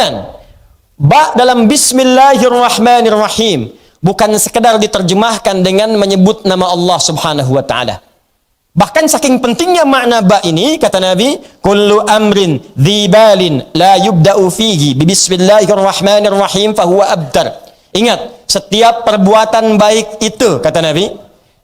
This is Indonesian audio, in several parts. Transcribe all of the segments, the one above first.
Perhatikan, ba dalam Bismillahirrahmanirrahim bukan sekedar diterjemahkan dengan menyebut nama Allah Subhanahu wa taala. Bahkan saking pentingnya makna ba ini, kata Nabi, kullu amrin dzibalin la yubda'u fihi bi bismillahirrahmanirrahim fahuwa abtar. Ingat, setiap perbuatan baik itu, kata Nabi,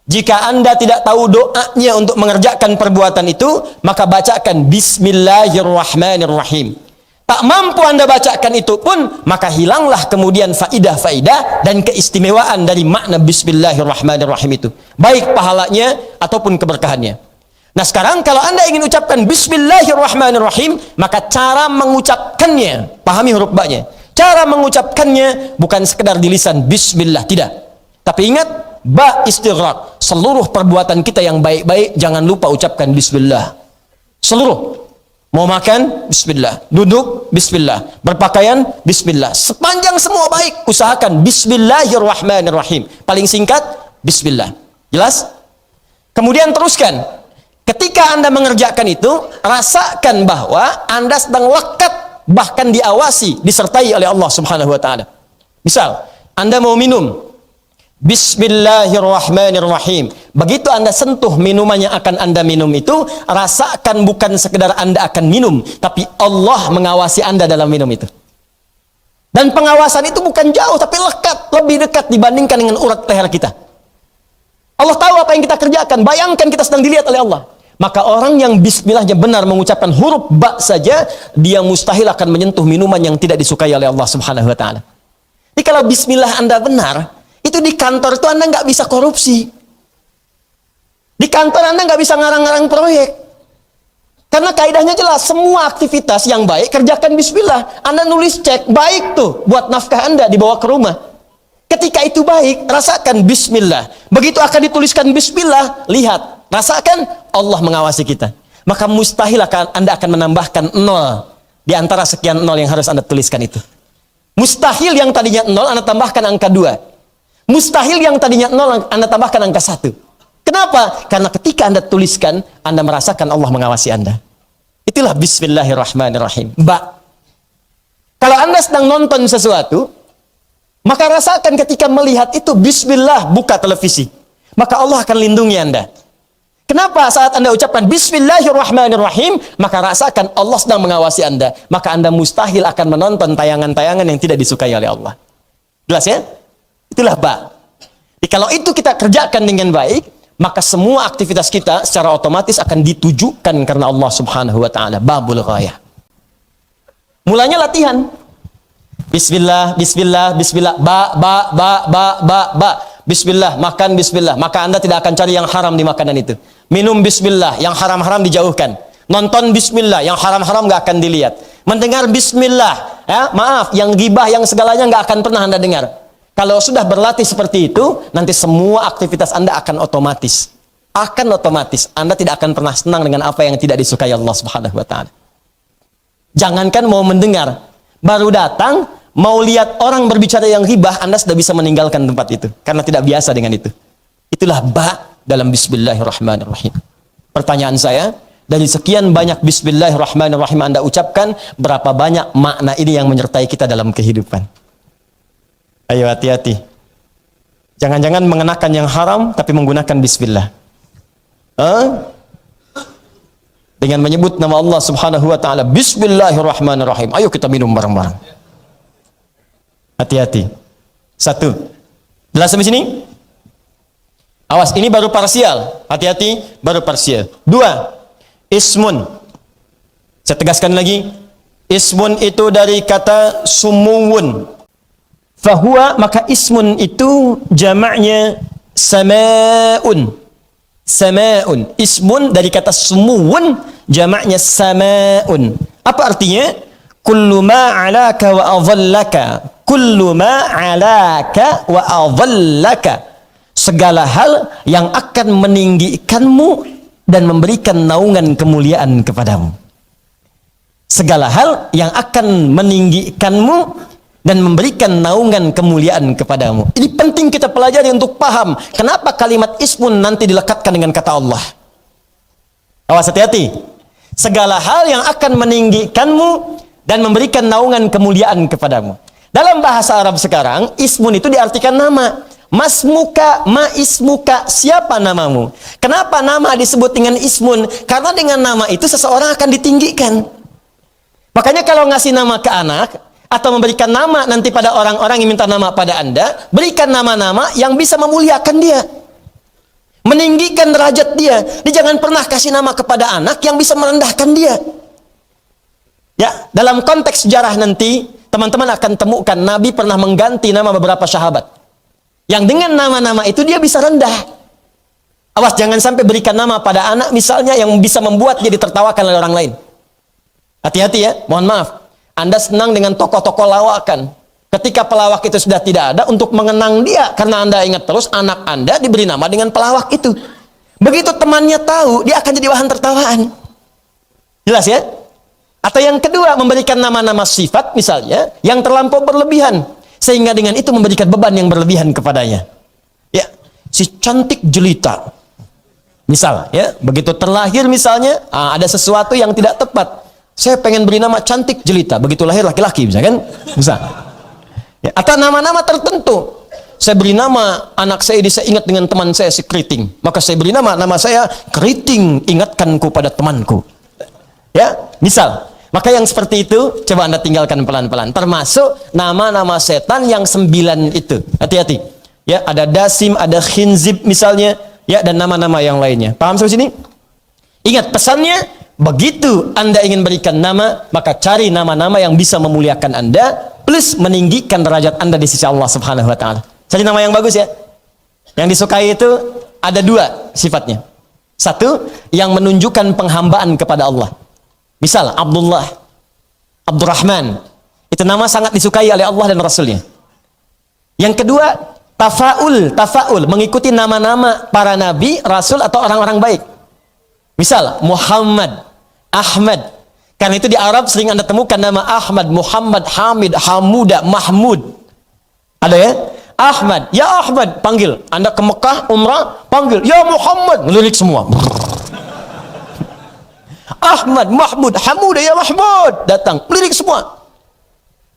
jika Anda tidak tahu doanya untuk mengerjakan perbuatan itu, maka bacakan bismillahirrahmanirrahim. Tak mampu Anda bacakan itu pun, maka hilanglah kemudian faidah-faidah dan keistimewaan dari makna bismillahirrahmanirrahim itu. Baik pahalanya ataupun keberkahannya. Nah sekarang kalau Anda ingin ucapkan bismillahirrahmanirrahim, maka cara mengucapkannya, pahami huruf ba-nya. Cara mengucapkannya bukan sekedar di lisan bismillah, tidak. Tapi ingat, ba istighraq. Seluruh perbuatan kita yang baik-baik, jangan lupa ucapkan bismillah. Seluruh. Mau makan, bismillah. Duduk, bismillah. Berpakaian, bismillah. Sepanjang semua baik, usahakan bismillahirrahmanirrahim. Paling singkat, bismillah. Jelas? Kemudian teruskan. Ketika Anda mengerjakan itu, rasakan bahwa Anda sedang lekat, bahkan diawasi, disertai oleh Allah Subhanahu wa taala. Misal, Anda mau minum, bismillahirrahmanirrahim. Begitu Anda sentuh minuman yang akan Anda minum itu, rasakan bukan sekedar Anda akan minum, tapi Allah mengawasi Anda dalam minum itu. Dan pengawasan itu bukan jauh, tapi lekat, lebih dekat dibandingkan dengan urat leher kita. Allah tahu apa yang kita kerjakan. Bayangkan kita sedang dilihat oleh Allah. Maka orang yang bismillahnya benar mengucapkan huruf ba saja, dia mustahil akan menyentuh minuman yang tidak disukai oleh Allah Subhanahu wa taala. Jadi kalau bismillah Anda benar, itu di kantor itu Anda nggak bisa korupsi. Di kantor Anda nggak bisa ngarang-ngarang proyek. Karena kaidahnya jelas, semua aktivitas yang baik kerjakan bismillah. Anda nulis cek, baik tuh buat nafkah Anda dibawa ke rumah. Ketika itu baik, rasakan bismillah. Begitu akan dituliskan bismillah, lihat, rasakan Allah mengawasi kita. Maka mustahil Anda akan menambahkan 0 di antara sekian 0 yang harus Anda tuliskan itu. Mustahil yang tadinya 0 Anda tambahkan angka 2. Mustahil yang tadinya 0 Anda tambahkan angka 1. Kenapa? Karena ketika Anda tuliskan, Anda merasakan Allah mengawasi Anda. Itulah bismillahirrahmanirrahim. Ba. Kalau Anda sedang nonton sesuatu, maka rasakan ketika melihat itu bismillah, buka televisi. Maka Allah akan lindungi Anda. Kenapa? Saat Anda ucapkan bismillahirrahmanirrahim, maka rasakan Allah sedang mengawasi Anda. Maka Anda mustahil akan menonton tayangan-tayangan yang tidak disukai oleh Allah. Jelas ya? Itulah ba. Jadi kalau itu kita kerjakan dengan baik, maka semua aktivitas kita secara otomatis akan ditujukan karena Allah Subhanahu wa taala. Babul ghayah. Mulanya latihan. Bismillah, bismillah, bismillah, ba. Bismillah, makan bismillah. Maka Anda tidak akan cari yang haram di makanan itu. Minum bismillah, yang haram-haram dijauhkan. Nonton bismillah, yang haram-haram nggak akan dilihat. Mendengar bismillah, ya, maaf, yang ghibah, yang segalanya nggak akan pernah Anda dengar. Kalau sudah berlatih seperti itu, nanti semua aktivitas Anda akan otomatis. Akan otomatis. Anda tidak akan pernah senang dengan apa yang tidak disukai Allah Subhanahu wa taala. Jangankan mau mendengar, baru datang, mau lihat orang berbicara yang ghibah, Anda sudah bisa meninggalkan tempat itu. Karena tidak biasa dengan itu. Itulah ba dalam bismillahirrahmanirrahim. Pertanyaan saya, dari sekian banyak bismillahirrahmanirrahim Anda ucapkan, berapa banyak makna ini yang menyertai kita dalam kehidupan? Ayo hati-hati. Jangan-jangan mengenakan yang haram, tapi menggunakan bismillah. Dengan menyebut nama Allah Subhanahu wa taala, bismillahirrahmanirrahim. Ayo kita minum bareng-bareng. Hati-hati. 1. Jelas sampai sini? Awas, ini baru parsial. Hati-hati, baru parsial. 2. Ismun. Saya tegaskan lagi. Ismun itu dari kata sumuwun. Fahuwa, maka ismun itu jamaknya sama'un. Sama'un. Ismun dari kata sumuwun, jamaknya sama'un. Apa artinya? Kullu ma 'alaka wa adhallaka. Kullu ma 'alaka wa adhallaka. Segala hal yang akan meninggikanmu dan memberikan naungan kemuliaan kepadamu. Segala hal yang akan meninggikanmu dan memberikan naungan kemuliaan kepadamu. Ini penting kita pelajari untuk paham kenapa kalimat ismun nanti dilekatkan dengan kata Allah. Awas, hati-hati. Segala hal yang akan meninggikanmu dan memberikan naungan kemuliaan kepadamu. Dalam bahasa Arab sekarang, ismun itu diartikan nama. Masmuka, ma ismuka, siapa namamu? Kenapa nama disebut dengan ismun? Karena dengan nama itu seseorang akan ditinggikan. Makanya kalau ngasih nama ke anak, atau memberikan nama nanti pada orang-orang yang minta nama pada Anda, berikan nama-nama yang bisa memuliakan dia, meninggikan derajat dia. Dia jangan pernah kasih nama kepada anak yang bisa merendahkan dia. Ya, dalam konteks sejarah nanti, teman-teman akan temukan Nabi pernah mengganti nama beberapa sahabat. Yang dengan nama-nama itu dia bisa rendah. Awas jangan sampai berikan nama pada anak misalnya yang bisa membuat dia ditertawakan oleh orang lain. Hati-hati ya, mohon maaf. Anda senang dengan tokoh-tokoh lawakan. Ketika pelawak itu sudah tidak ada, untuk mengenang dia, karena Anda ingat terus anak Anda diberi nama dengan pelawak itu. Begitu temannya tahu, dia akan jadi bahan tertawaan. Jelas ya? Atau yang kedua, memberikan nama-nama sifat misalnya yang terlampau berlebihan, sehingga dengan itu memberikan beban yang berlebihan kepadanya. Ya, si cantik jelita. Misal, ya, begitu terlahir misalnya, ada sesuatu yang tidak tepat. Saya pengen beri nama cantik jelita. Begitu lahir laki-laki, bisa kan? Bisa. Ya, atau nama-nama tertentu. Saya beri nama anak saya, saya ingat dengan teman saya si Keriting. Maka saya beri nama saya Keriting, ingatkanku pada temanku. Ya, misal. Maka yang seperti itu, coba Anda tinggalkan pelan-pelan. Termasuk nama-nama setan yang 9 itu. Hati-hati. Ya, ada Dasim, ada Khinzib misalnya, ya, dan nama-nama yang lainnya. Paham sampai sini? Ingat pesannya, begitu Anda ingin berikan nama, maka cari nama-nama yang bisa memuliakan Anda, plus meninggikan derajat Anda di sisi Allah Subhanahu wa taala. Cari nama yang bagus ya. Yang disukai itu ada 2 sifatnya. Satu, yang menunjukkan penghambaan kepada Allah. Misal Abdullah, Abdurrahman, itu nama sangat disukai oleh Allah dan Rasulnya. Yang kedua, tafaul, mengikuti nama-nama para nabi, rasul atau orang-orang baik. Misal Muhammad, Ahmad. Karena itu di Arab sering Anda temukan nama Ahmad, Muhammad, Hamid, Hamuda, Mahmud. Ada ya? Ahmad, ya Ahmad, panggil. Anda ke Mekah, umrah, panggil, ya Muhammad, ngelirik semua. Ahmad, Mahmud, Hamuda, ya Mahmud, datang, lirik semua.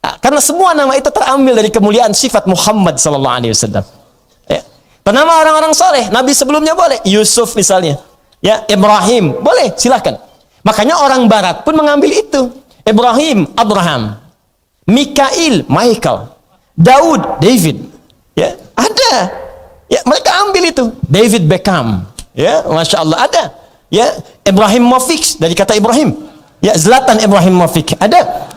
Nah, karena semua nama itu terambil dari kemuliaan sifat Muhammad sallallahu alaihi wasallam. Ya. Nama orang-orang soleh, nabi sebelumnya boleh, Yusuf misalnya, ya, Ibrahim, boleh, silahkan. Makanya orang barat pun mengambil itu. Ibrahim, Abraham, Mikail, Michael, Daud, David. Ya, ada. Ya, mereka ambil itu. David Beckham. Ya, Masya Allah, ada. Ya, Ibrahim Mofik dari kata Ibrahim. Ya, Zlatan Ibrahim Mofik ada.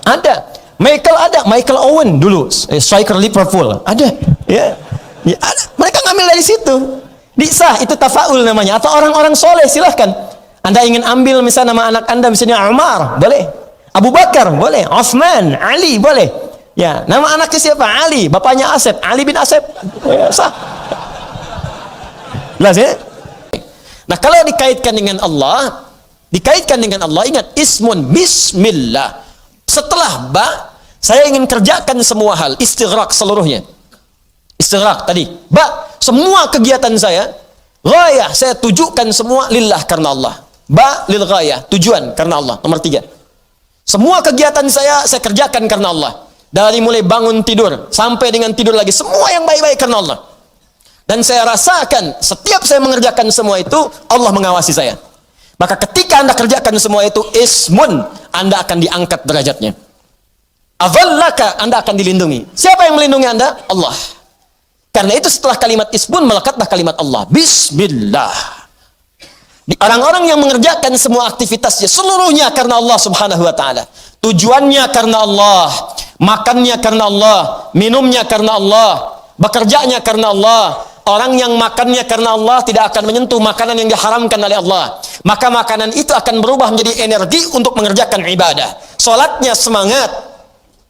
Ada. Michael ada, Michael Owen dulu, striker Liverpool. Ada. Ya. Ya, ada. Mereka ngambil dari situ. Bisa, itu tafaul namanya. Atau orang-orang soleh, silahkan. Anda ingin ambil misalnya nama anak Anda misalnya Umar, boleh. Abu Bakar, boleh. Utsman, Ali, boleh. Ya, nama anaknya siapa? Ali, bapaknya Asep, Ali bin Asep. Ya, sah. Jelas ya? Nah, kalau dikaitkan dengan Allah, ingat ismun, bismillah. Setelah ba, saya ingin kerjakan semua hal, istighraq seluruhnya. Istighraq tadi, ba, semua kegiatan saya, ghayah, saya tujukan semua lillah, karena Allah. Ba lil ghayah, tujuan karena Allah. Nomor 3. Semua kegiatan saya kerjakan karena Allah. Dari mulai bangun tidur sampai dengan tidur lagi, semua yang baik-baik karena Allah. Dan saya rasakan setiap saya mengerjakan semua itu, Allah mengawasi saya. Maka ketika Anda kerjakan semua itu, ismun, Anda akan diangkat derajatnya. Azallaka, Anda akan dilindungi. Siapa yang melindungi Anda? Allah. Karena itu setelah kalimat ismun, melekatlah kalimat Allah. Bismillah. Orang-orang yang mengerjakan semua aktivitasnya, seluruhnya karena Allah Subhanahu wa ta'ala. Tujuannya karena Allah. Makannya karena Allah. Minumnya karena Allah. Bekerjanya karena Allah. Orang yang makannya karena Allah tidak akan menyentuh makanan yang diharamkan oleh Allah. Maka makanan itu akan berubah menjadi energi untuk mengerjakan ibadah. Salatnya semangat,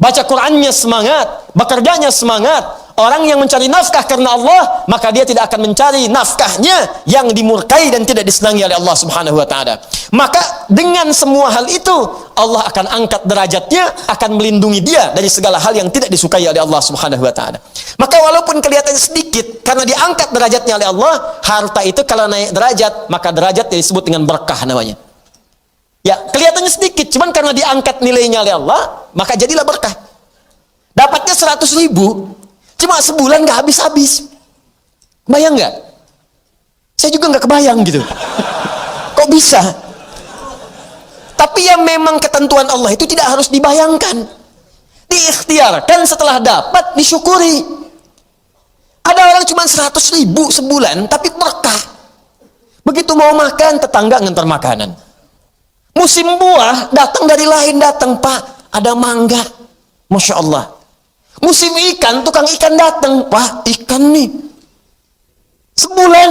baca Qur'annya semangat, bekerjanya semangat. Orang yang mencari nafkah karena Allah, maka dia tidak akan mencari nafkahnya yang dimurkai dan tidak disenangi oleh Allah Subhanahu wa taala. Maka dengan semua hal itu, Allah akan angkat derajatnya, akan melindungi dia dari segala hal yang tidak disukai oleh Allah Subhanahu wa taala. Maka walaupun kelihatan sedikit, karena diangkat derajatnya oleh Allah, harta itu kalau naik derajat, maka derajat disebut dengan berkah namanya. Ya, kelihatannya sedikit, cuman karena diangkat nilainya oleh Allah, maka jadilah berkah. Dapatnya 100.000, cuma sebulan nggak habis-habis. Bayang nggak? Saya juga nggak kebayang gitu. Kok bisa? Tapi yang memang ketentuan Allah itu tidak harus dibayangkan. Diikhtiarkan, setelah dapat, disyukuri. Ada orang cuma 100.000 sebulan, tapi berkah. Begitu mau makan, tetangga ngantar makanan. Musim buah, datang dari lain, datang, Pak, ada mangga. Masya Allah. Musim ikan, tukang ikan datang, Pak, ikan nih. Sebulan,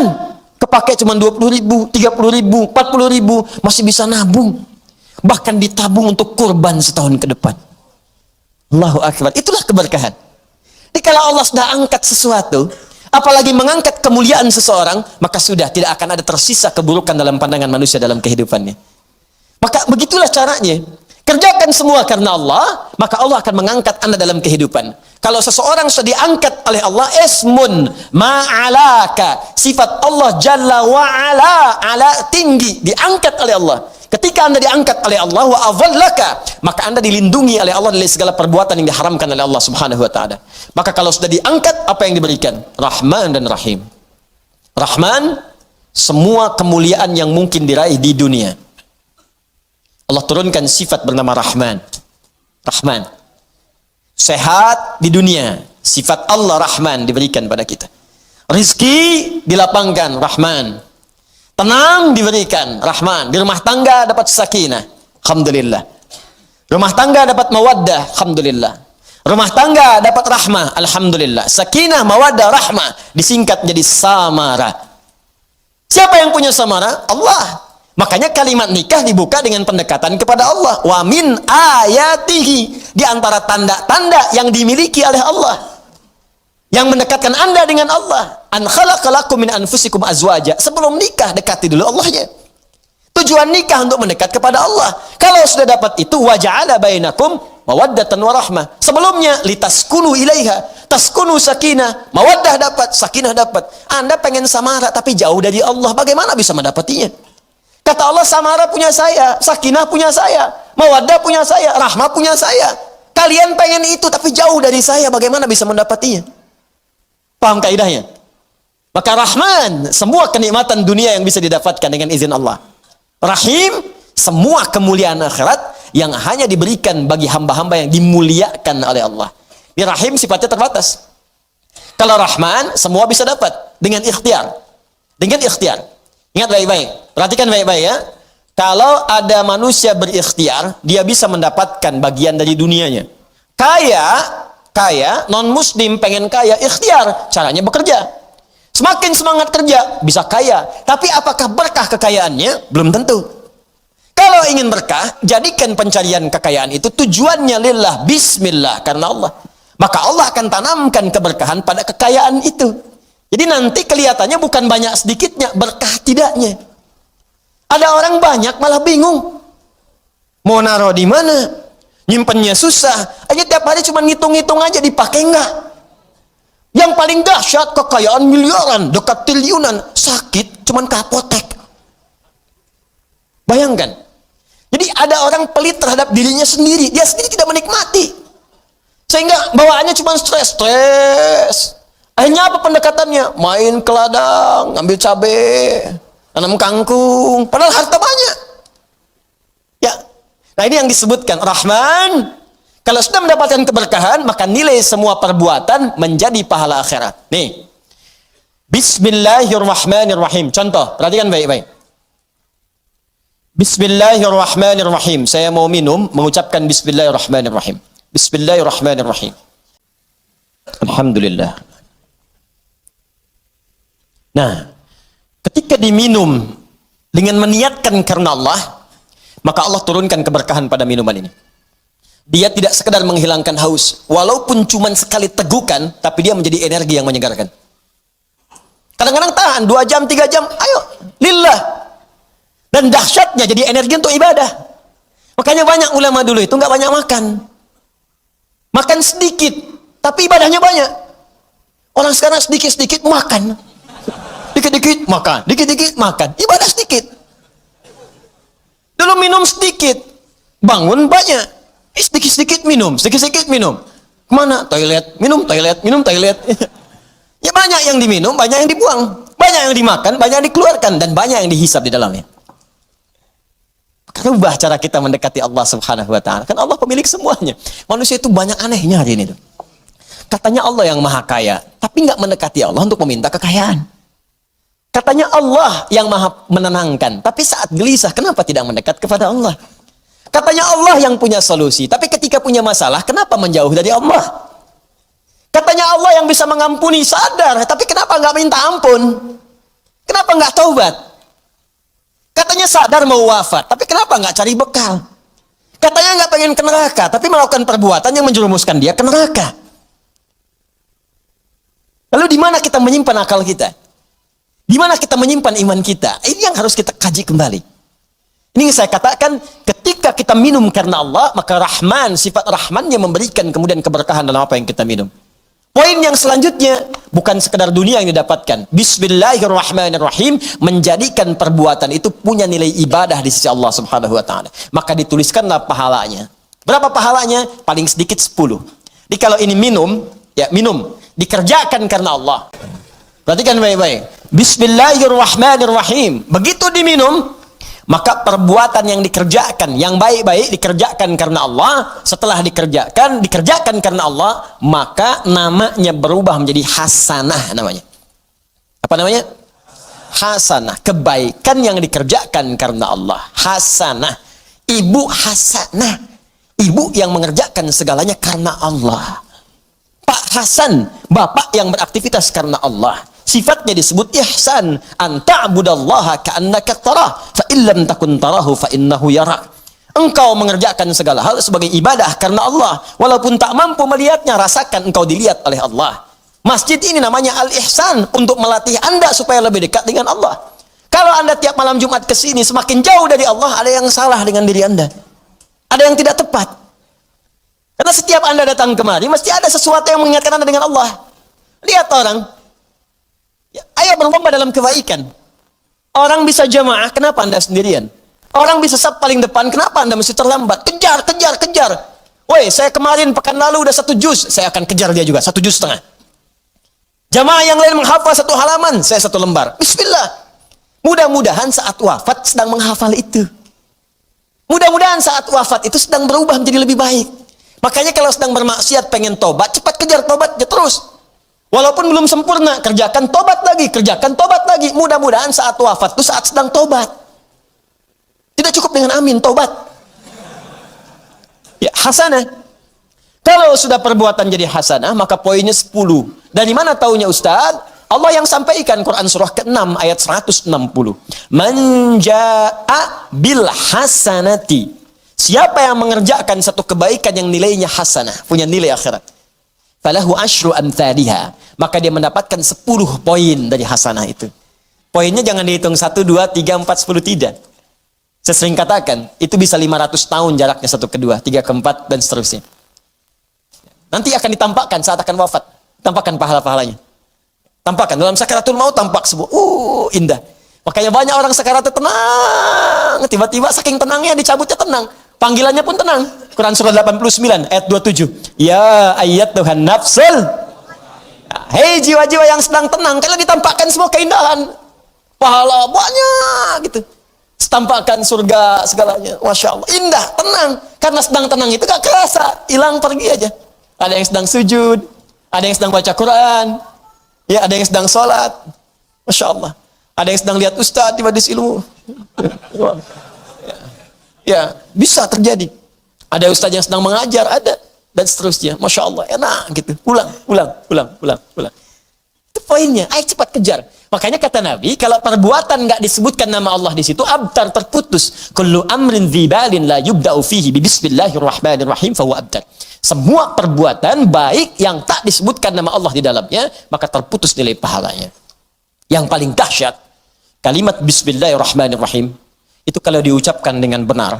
kepake cuma 20.000, 30.000, 40.000, masih bisa nabung. Bahkan ditabung untuk kurban setahun ke depan. Allahu Akbar. Itulah keberkahan. Jadi kalau Allah sudah angkat sesuatu, apalagi mengangkat kemuliaan seseorang, maka sudah tidak akan ada tersisa keburukan dalam pandangan manusia dalam kehidupannya. Maka begitulah caranya. Kerjakan semua karena Allah, maka Allah akan mengangkat Anda dalam kehidupan. Kalau seseorang sudah diangkat oleh Allah, ismun ma'alaka, sifat Allah jalla wa'ala, ala tinggi, diangkat oleh Allah. Ketika Anda diangkat oleh Allah, wa adhallaka, maka Anda dilindungi oleh Allah dari segala perbuatan yang diharamkan oleh Allah Subhanahu wa taala. Maka kalau sudah diangkat, apa yang diberikan? Rahman dan Rahim. Rahman, semua kemuliaan yang mungkin diraih di dunia. Allah turunkan sifat bernama Rahman. Rahman. Sehat di dunia, sifat Allah Rahman diberikan pada kita. Rizki dilapangkan, Rahman. Tenang diberikan, Rahman. Di rumah tangga dapat sakinah, alhamdulillah. Rumah tangga dapat mawaddah, alhamdulillah. Rumah tangga dapat rahmah, alhamdulillah. Sakinah, mawaddah, rahmah disingkat jadi samara. Siapa yang punya samara? Allah. Makanya kalimat nikah dibuka dengan pendekatan kepada Allah. Wa min ayatihi, di antara tanda-tanda yang dimiliki oleh Allah, yang mendekatkan Anda dengan Allah. An khalaqalakum min anfusikum azwaja. Sebelum nikah, dekati dulu Allahnya. Tujuan nikah untuk mendekat kepada Allah. Kalau sudah dapat itu, wa ja'ala bainakum mawaddatan wa rahmah. Sebelumnya litaskunu ilaiha, taskunu sakinah, mawaddah dapat, sakinah dapat. Anda pengen samara tapi jauh dari Allah, bagaimana bisa mendapatinya? Kata Allah, samara punya saya, sakinah punya saya, mawaddah punya saya, rahmah punya saya. Kalian pengen itu tapi jauh dari saya, bagaimana bisa mendapatinya? Paham kaidahnya? Maka Rahman, semua kenikmatan dunia yang bisa didapatkan dengan izin Allah. Rahim, semua kemuliaan akhirat yang hanya diberikan bagi hamba-hamba yang dimuliakan oleh Allah. Di Rahim sifatnya terbatas. Kalau Rahman, semua bisa dapat dengan ikhtiar. Dengan ikhtiar. Ingat baik-baik, perhatikan baik-baik ya. Kalau ada manusia berikhtiar, dia bisa mendapatkan bagian dari dunianya. Kaya, non-muslim pengen kaya, ikhtiar, caranya bekerja. Semakin semangat kerja, bisa kaya. Tapi apakah berkah kekayaannya? Belum tentu. Kalau ingin berkah, jadikan pencarian kekayaan itu tujuannya lillah, bismillah, karena Allah. Maka Allah akan tanamkan keberkahan pada kekayaan itu. Jadi nanti kelihatannya bukan banyak sedikitnya, berkah tidaknya. Ada orang banyak malah bingung. Mau naruh di mana? Nyimpennya susah. Hanya tiap hari cuma ngitung-ngitung aja, dipakai enggak? Yang paling dahsyat, kekayaan miliaran, dekat triliunan, sakit, cuman ke apotek. Bayangkan. Jadi ada orang pelit terhadap dirinya sendiri, dia sendiri tidak menikmati. Sehingga bawaannya cuma stres. Akhirnya apa pendekatannya? Main ke ladang, ngambil cabai, tanam kangkung, padahal harta banyak. Ya. Nah ini yang disebutkan Rahman. Kalau sudah mendapatkan keberkahan, maka nilai semua perbuatan menjadi pahala akhirat. Nih. Bismillahirrahmanirrahim. Contoh, perhatikan baik-baik. Bismillahirrahmanirrahim. Saya mau minum, mengucapkan Bismillahirrahmanirrahim. Bismillahirrahmanirrahim. Alhamdulillah. Nah, ketika diminum dengan meniatkan karena Allah, maka Allah turunkan keberkahan pada minuman ini. Dia tidak sekedar menghilangkan haus, walaupun cuma sekali tegukan, tapi dia menjadi energi yang menyegarkan. Kadang-kadang tahan 2 jam, 3 jam, ayo, lillah. Dan dahsyatnya jadi energi untuk ibadah. Makanya banyak ulama dulu itu nggak banyak makan. Makan sedikit, tapi ibadahnya banyak. Orang sekarang sedikit-sedikit makan. Dikit-dikit makan, dikit-dikit makan. Ibadah sedikit. Dulu Dulu minum sedikit, bangun banyak. Sedikit-sedikit minum, sedikit-sedikit minum. Kemana? Toilet, minum toilet, minum toilet. Ya banyak yang diminum, banyak yang dibuang. Banyak yang dimakan, banyak yang dikeluarkan. Dan banyak yang dihisap di dalamnya. Rubah cara kita mendekati Allah subhanahu wa ta'ala. Kan Allah pemilik semuanya. Manusia itu banyak anehnya hari ini. Katanya Allah yang maha kaya. Tapi nggak mendekati Allah untuk meminta kekayaan. Katanya Allah yang maha menenangkan. Tapi saat gelisah, kenapa tidak mendekat kepada Allah? Katanya Allah yang punya solusi. Tapi ketika punya masalah, kenapa menjauh dari Allah? Katanya Allah yang bisa mengampuni, sadar. Tapi kenapa nggak minta ampun? Kenapa nggak taubat? Katanya sadar mau wafat. Tapi kenapa nggak cari bekal? Katanya nggak pengen ke neraka. Tapi melakukan perbuatan yang menjerumuskan dia ke neraka. Lalu di mana kita menyimpan akal kita? Di mana kita menyimpan iman kita? Ini yang harus kita kaji kembali. Ini yang saya katakan, ketika kita minum karena Allah, maka Rahman, sifat Rahmannya memberikan kemudian keberkahan dalam apa yang kita minum. Poin yang selanjutnya, bukan sekedar dunia yang didapatkan. Bismillahirrahmanirrahim, menjadikan perbuatan itu punya nilai ibadah di sisi Allah subhanahu wa ta'ala. Maka dituliskanlah pahalanya. Berapa pahalanya? Paling sedikit 10. Jadi kalau ini minum, ya minum. Dikerjakan karena Allah. Perhatikan baik-baik. Bismillahirrahmanirrahim. Begitu diminum, maka perbuatan yang dikerjakan, yang baik-baik dikerjakan karena Allah. Setelah dikerjakan karena Allah, maka namanya berubah menjadi hasanah namanya. Apa namanya? Hasanah. Kebaikan yang dikerjakan karena Allah. Hasanah. Ibu hasanah. Ibu yang mengerjakan segalanya karena Allah. Pak Hasan, bapak yang beraktivitas karena Allah. Sifatnya disebut ihsan. Anta'budallaha ka'annaka tarah, fa illam takun tarahu fa innahu yarak. Engkau mengerjakan segala hal sebagai ibadah karena Allah. Walaupun tak mampu melihatnya, rasakan engkau dilihat oleh Allah. Masjid ini namanya al-ihsan, untuk melatih Anda supaya lebih dekat dengan Allah. Kalau Anda tiap malam Jumat ke sini semakin jauh dari Allah, ada yang salah dengan diri Anda. Ada yang tidak tepat. Karena setiap Anda datang kemari, mesti ada sesuatu yang mengingatkan Anda dengan Allah. Lihat orang. Ya, ayo berlomba dalam kebaikan. Orang bisa jamaah, kenapa Anda sendirian? Orang bisa saf paling depan, kenapa Anda mesti terlambat? Kejar, kejar, kejar. Woi, saya kemarin pekan lalu udah 1 juz, saya akan kejar dia juga, 1 juz setengah. Jamaah yang lain menghafal 1 halaman, saya 1 lembar. Bismillah. Mudah-mudahan saat wafat sedang menghafal itu. Mudah-mudahan saat wafat itu sedang berubah menjadi lebih baik. Makanya kalau sedang bermaksiat pengen tobat, cepat kejar tobatnya terus. Walaupun belum sempurna, kerjakan tobat lagi, kerjakan tobat lagi. Mudah-mudahan saat wafat itu saat sedang tobat. Tidak cukup dengan amin, tobat. Ya, hasanah. Kalau sudah perbuatan jadi hasanah, maka poinnya 10. Dari mana taunya Ustaz? Allah yang sampaikan, Quran surah ke-6 ayat 160. Man jaa'a bil hasanati. Siapa yang mengerjakan satu kebaikan yang nilainya hasanah, punya nilai akhirat, falahu asyru amthaliha, maka dia mendapatkan 10 poin dari hasanah itu. Poinnya jangan dihitung 1, 2, 3, 4, 10, tidak. Saya sering katakan, itu bisa 500 tahun jaraknya satu ke 2, 3 ke 4, dan seterusnya. Nanti akan ditampakkan saat akan wafat. Tampakkan pahala-pahalanya. Tampakkan, dalam sakaratul maut tampak sebuah, indah. Makanya banyak orang sakaratul tenang. Tiba-tiba saking tenangnya dicabutnya tenang. Panggilannya pun tenang. Quran surah 89 ayat 27. Ya ayat Tuhan nafsul. Hei jiwa-jiwa yang sedang tenang. Kalau ditampakkan semua keindahan. Pahala banyak gitu. Tampakkan surga segalanya. Masya Allah. Indah, tenang. Karena sedang tenang itu gak kerasa. Hilang pergi aja. Ada yang sedang sujud. Ada yang sedang baca Quran. Ya, ada yang sedang sholat. Masya Allah. Ada yang sedang lihat ustaz di majelis ilmu. Ya, bisa terjadi. Ada ustaz yang sedang mengajar, ada, dan seterusnya. Masya Allah, enak gitu. Pulang. Itu poinnya. Ayo cepat kejar. Makanya kata Nabi, kalau perbuatan nggak disebutkan nama Allah di situ, abtar, terputus. Kullu amrin dzibalin la yubda'u fihi bi bismillahirrahmanirrahim fahuwa abtar. Semua perbuatan baik yang tak disebutkan nama Allah di dalamnya, maka terputus nilai pahalanya. Yang paling dahsyat, kalimat bismillahirrahmanirrahim itu kalau diucapkan dengan benar,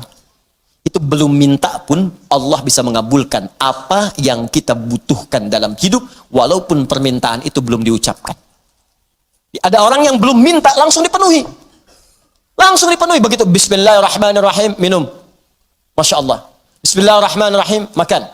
itu belum minta pun Allah bisa mengabulkan apa yang kita butuhkan dalam hidup, walaupun permintaan itu belum diucapkan. Ada orang yang belum minta langsung dipenuhi. Langsung dipenuhi. Begitu bismillahirrahmanirrahim, minum. Masya Allah. Bismillahirrahmanirrahim, makan.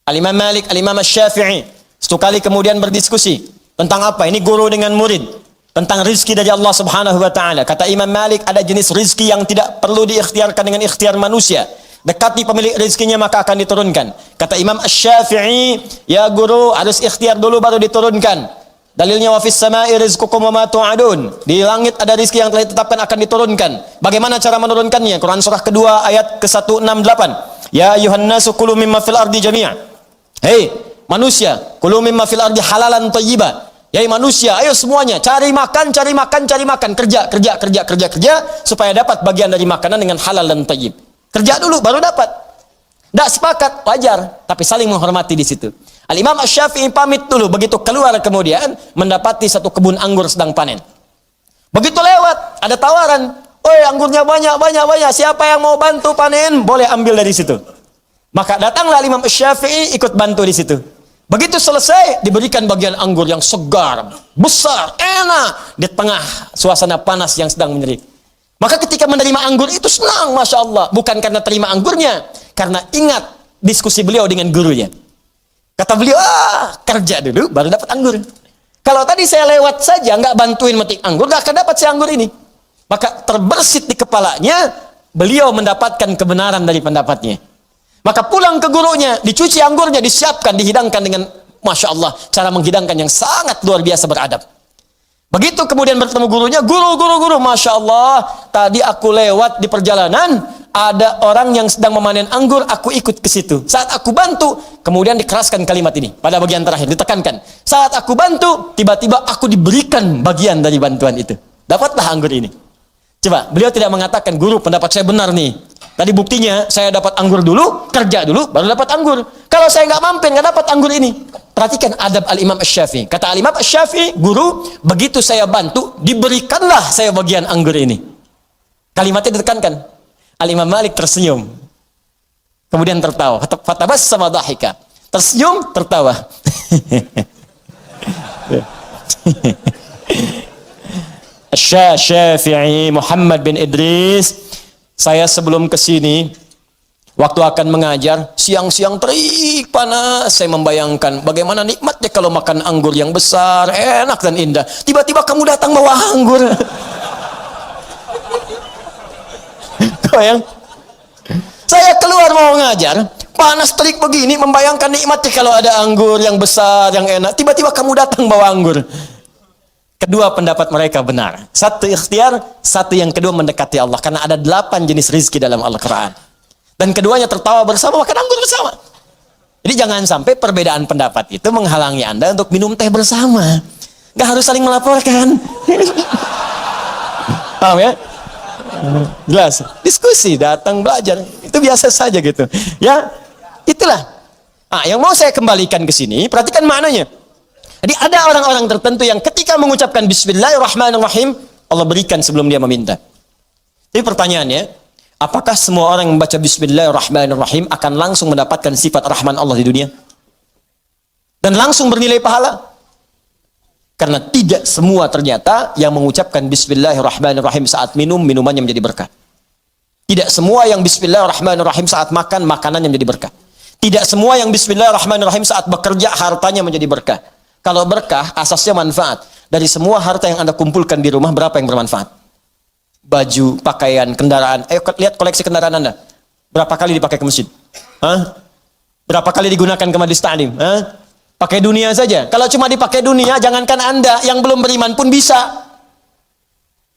Al-Imam Malik, Al-Imam Syafi'i satu kali kemudian berdiskusi tentang apa? Ini guru dengan murid. Tentang rizki dari Allah subhanahu wa ta'ala. Kata Imam Malik, ada jenis rizki yang tidak perlu diikhtiarkan dengan ikhtiar manusia. Dekati pemilik rizkinya maka akan diturunkan. Kata Imam Syafi'i, ya guru harus ikhtiar dulu baru diturunkan. Dalilnya wa fis sama'i rizqukum wa ma tu'adun. Di langit ada rizki yang telah ditetapkan akan diturunkan. Bagaimana cara menurunkannya? Quran surah kedua ayat ke-168. Ya ayuhan nasu kulu mimma fil ardi jami'a. Hei manusia, kulu mimma fil ardi halalan thayyiba. Yai manusia, ayo semuanya cari makan, cari makan, cari makan, kerja supaya dapat bagian dari makanan dengan halal dan thayyib. Kerja dulu baru dapat. Tidak sepakat, wajar, tapi saling menghormati di situ. Al-Imam Asy-Syafi'i pamit dulu, begitu keluar kemudian mendapati satu kebun anggur sedang panen. Begitu lewat, ada tawaran, "Oi, anggurnya banyak, siapa yang mau bantu panen, boleh ambil dari situ." Maka datanglah Imam Asy-Syafi'i ikut bantu di situ. Begitu selesai, diberikan bagian anggur yang segar, besar, enak di tengah suasana panas yang sedang menyerik. Maka ketika menerima anggur itu senang, Masya Allah. Bukan karena terima anggurnya, karena ingat diskusi beliau dengan gurunya. Kata beliau, kerja dulu baru dapat anggur. Kalau tadi saya lewat saja, nggak bantuin metik anggur, nggak akan dapat si anggur ini. Maka terbersit di kepalanya, beliau mendapatkan kebenaran dari pendapatnya. Maka pulang ke gurunya, dicuci anggurnya, disiapkan, dihidangkan dengan Masya Allah, cara menghidangkan yang sangat luar biasa beradab. Begitu kemudian bertemu gurunya, guru, Masya Allah, tadi aku lewat di perjalanan, ada orang yang sedang memanen anggur, aku ikut ke situ. Saat aku bantu, kemudian dikeraskan kalimat ini, pada bagian terakhir, ditekankan. Saat aku bantu, tiba-tiba aku diberikan bagian dari bantuan itu. Dapatlah anggur ini. Coba, beliau tidak mengatakan, guru pendapat saya benar nih. Tadi buktinya saya dapat anggur dulu, kerja dulu, baru dapat anggur. Kalau saya nggak mampir, nggak dapat anggur ini. Perhatikan adab Al-Imam Asy-Syafi'i. Kata Al-Imam Asy-Syafi'i, guru, begitu saya bantu, diberikanlah saya bagian anggur ini. Kalimatnya ditekankan. Al-Imam Malik tersenyum. Kemudian tertawa. Fatabassama dhahika. Tersenyum, tertawa. Asy-Syafi'i Muhammad bin Idris. Saya sebelum ke sini, waktu akan mengajar, siang-siang terik panas, saya membayangkan bagaimana nikmatnya kalau makan anggur yang besar, enak dan indah. Tiba-tiba kamu datang bawa anggur. Bayang? Saya keluar mau ngajar, panas terik begini, membayangkan nikmatnya kalau ada anggur yang besar, yang enak. Tiba-tiba kamu datang bawa anggur. Kedua pendapat mereka benar. Satu ikhtiar, satu yang kedua mendekati Allah. Karena ada 8 jenis rizki dalam Al-Quran. Dan keduanya tertawa bersama, makan anggur bersama. Jadi jangan sampai perbedaan pendapat itu menghalangi Anda untuk minum teh bersama. Gak harus saling melaporkan. Paham ya? Jelas. Diskusi, datang belajar. Itu biasa saja gitu. Ya, itulah. Yang mau saya kembalikan ke sini, perhatikan maknanya. Jadi ada orang-orang tertentu yang ketika mengucapkan Bismillahirrahmanirrahim, Allah berikan sebelum dia meminta. Jadi pertanyaannya, apakah semua orang yang membaca Bismillahirrahmanirrahim akan langsung mendapatkan sifat Rahman Allah di dunia? Dan langsung bernilai pahala? Karena tidak semua ternyata yang mengucapkan Bismillahirrahmanirrahim saat minum, minumannya menjadi berkah. Tidak semua yang Bismillahirrahmanirrahim saat makan, makanannya menjadi berkah. Tidak semua yang Bismillahirrahmanirrahim saat bekerja, hartanya menjadi berkah. Kalau berkah, asasnya manfaat. Dari semua harta yang Anda kumpulkan di rumah, berapa yang bermanfaat? Baju, pakaian, kendaraan. Ayo lihat koleksi kendaraan Anda. Berapa kali dipakai ke masjid? Berapa kali digunakan ke majelis ta'lim? Pakai dunia saja. Kalau cuma dipakai dunia, jangankan Anda, yang belum beriman pun bisa.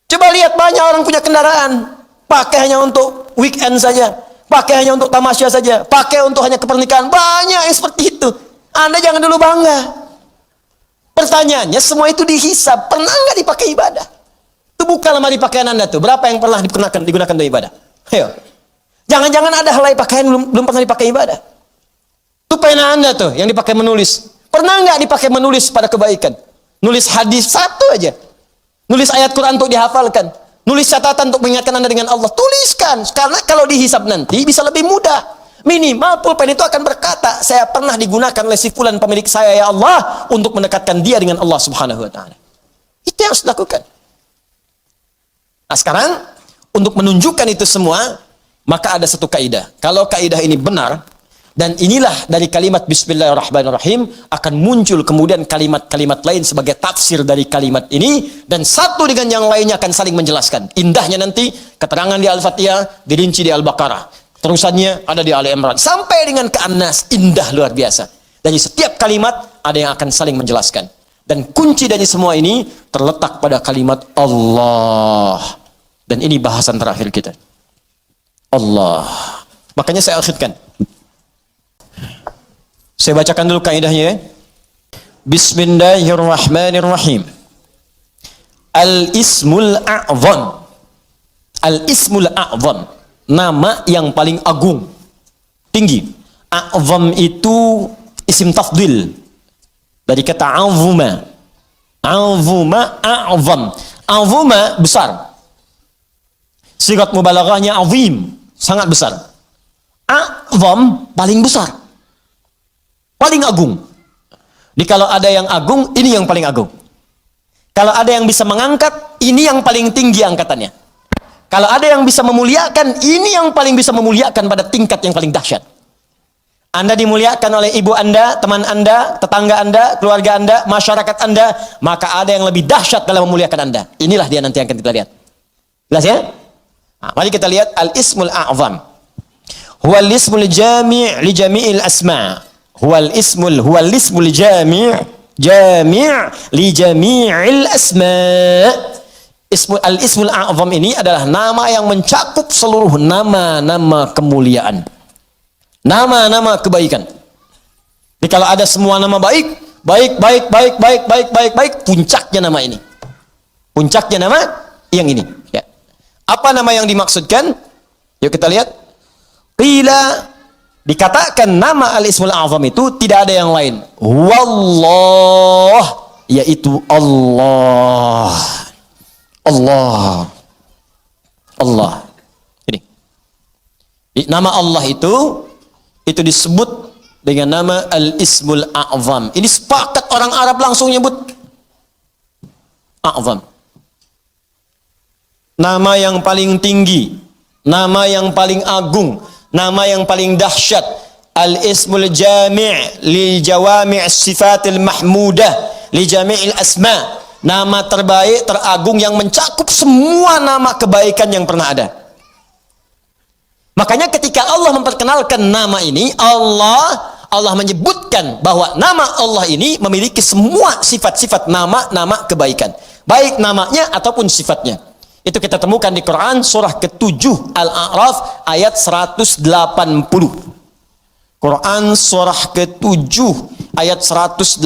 Coba lihat, banyak orang punya kendaraan. Pakai hanya untuk weekend saja. Pakai hanya untuk tamasya saja. Pakai untuk hanya kepernikahan. Banyak yang seperti itu. Anda jangan dulu bangga. Pertanyaannya, semua itu dihisab. Pernah nggak dipakai ibadah? Itu buka lemari pakaian Anda tuh. Berapa yang pernah digunakan untuk ibadah? Ayo. Jangan-jangan ada helai pakaian belum pernah dipakai ibadah. Itu pena Anda tuh yang dipakai menulis. Pernah nggak dipakai menulis pada kebaikan? Nulis hadis satu aja. Nulis ayat Quran untuk dihafalkan. Nulis catatan untuk mengingatkan Anda dengan Allah. Tuliskan. Karena kalau dihisab nanti bisa lebih mudah. Minimal pulpen itu akan berkata, saya pernah digunakan oleh si fulan pemilik saya ya Allah untuk mendekatkan dia dengan Allah Subhanahu wa taala. Itu yang harus dilakukan. Nah, sekarang untuk menunjukkan itu semua, maka ada satu kaidah. Kalau kaidah ini benar, dan inilah dari kalimat Bismillahirrahmanirrahim, akan muncul kemudian kalimat-kalimat lain sebagai tafsir dari kalimat ini, dan satu dengan yang lainnya akan saling menjelaskan. Indahnya nanti keterangan di Al-Fatihah dirinci di Al-Baqarah, terusannya ada di Ali Imran, sampai dengan ke An-Nas. Indah luar biasa. Dan di setiap kalimat ada yang akan saling menjelaskan. Dan kunci dari semua ini terletak pada kalimat Allah. Dan ini bahasan terakhir kita. Allah. Makanya saya akhirkan. Saya bacakan dulu kaidahnya. Bismillahirrahmanirrahim. Al-ismul a'zam. Al-ismul a'zam. Nama yang paling agung. Tinggi. A'zam itu isim tafdil. Dari kata azuma. Azuma a'zam. Azuma besar. Sigat mubalaghahnya azim. Sangat besar. A'zam paling besar. Paling agung. Jadi kalau ada yang agung, ini yang paling agung. Kalau ada yang bisa mengangkat, ini yang paling tinggi angkatannya. Kalau ada yang bisa memuliakan, ini yang paling bisa memuliakan pada tingkat yang paling dahsyat. Anda dimuliakan oleh ibu Anda, teman Anda, tetangga Anda, keluarga Anda, masyarakat Anda, maka ada yang lebih dahsyat dalam memuliakan Anda. Inilah dia nanti yang akan kita lihat. Jelas ya? Nah, mari kita lihat al-ismul a'zam. Huwal ismul jami' li jami'il asma'. Huwal ismul jami' li jami'il asma'. Al-ismul a'zam ini adalah nama yang mencakup seluruh nama-nama kemuliaan. Nama-nama kebaikan. Jadi kalau ada semua nama baik, puncaknya nama ini. Puncaknya nama yang ini, ya. Apa nama yang dimaksudkan? Yuk kita lihat. Qila, dikatakan nama al-ismul a'zam itu tidak ada yang lain. Wallah, yaitu Allah. Allah. Allah. Ini. Di nama Allah itu disebut dengan nama al-ismul a'zam. Ini sepakat orang Arab langsung nyebut a'zam. Nama yang paling tinggi, nama yang paling agung, nama yang paling dahsyat. Al-ismul jami' li jawami' sifatil mahmudah li jami'il asma'. Nama terbaik, teragung yang mencakup semua nama kebaikan yang pernah ada. Makanya ketika Allah memperkenalkan nama ini, Allah menyebutkan bahwa nama Allah ini memiliki semua sifat-sifat nama-nama kebaikan. Baik namanya ataupun sifatnya. Itu kita temukan di Quran surah ke-7 Al-A'raf ayat 180. Quran surah ke-7 ayat 180.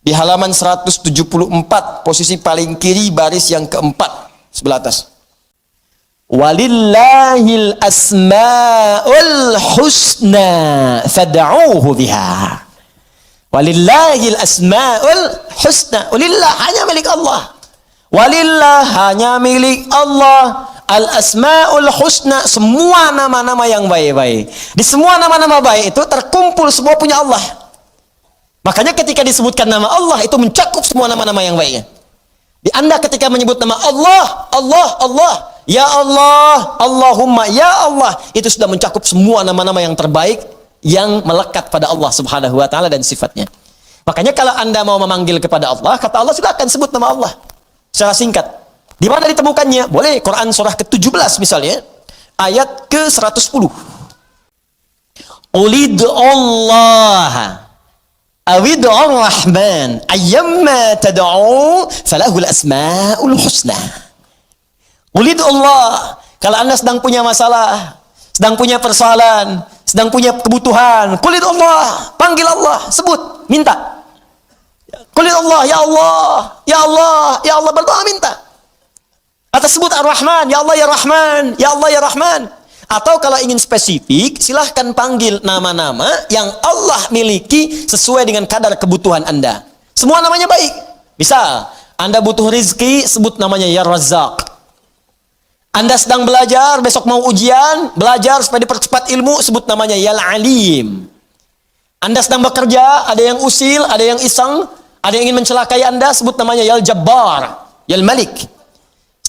Di halaman 174, posisi paling kiri baris yang keempat sebelah atas. Walillahil asma'ul husna fad'uuhu biha. Walillahil asma'ul husna. Walillah, hanya milik Allah. Walillah, hanya milik Allah. Al asma'ul husna, semua nama-nama yang baik-baik. Di semua nama-nama baik itu terkumpul semua punya Allah. Makanya ketika disebutkan nama Allah itu mencakup semua nama-nama yang baiknya. Di Anda ketika menyebut nama Allah, Allah, ya Allah, Allahumma, ya Allah, itu sudah mencakup semua nama-nama yang terbaik yang melekat pada Allah Subhanahu wa taala dan sifatnya. Makanya kalau Anda mau memanggil kepada Allah, kata Allah silakan sebut nama Allah secara singkat. Di mana ditemukannya? Boleh Quran surah ke-17 misalnya, ayat ke-110. Ulid Allah awid'ur rahman ayyamma tad'u falahul asma'ul husna. Ulid Allah, kalau Anda sedang punya masalah, sedang punya persoalan, sedang punya kebutuhan, qulid Allah, panggil Allah, sebut, minta. Qulid Allah, ya Allah, ya Allah, ya Allah, berdoa minta. Atau sebut Ar-Rahman, ya Allah ya Rahman, ya Allah ya Rahman. Atau kalau ingin spesifik, silahkan panggil nama-nama yang Allah miliki sesuai dengan kadar kebutuhan Anda. Semua namanya baik. Misal, Anda butuh rizki, sebut namanya ya Razzaq. Anda sedang belajar, besok mau ujian, belajar supaya dipercepat ilmu, sebut namanya ya Alim. Anda sedang bekerja, ada yang usil, ada yang iseng, ada yang ingin mencelakai Anda, sebut namanya ya Jabbar, ya Malik.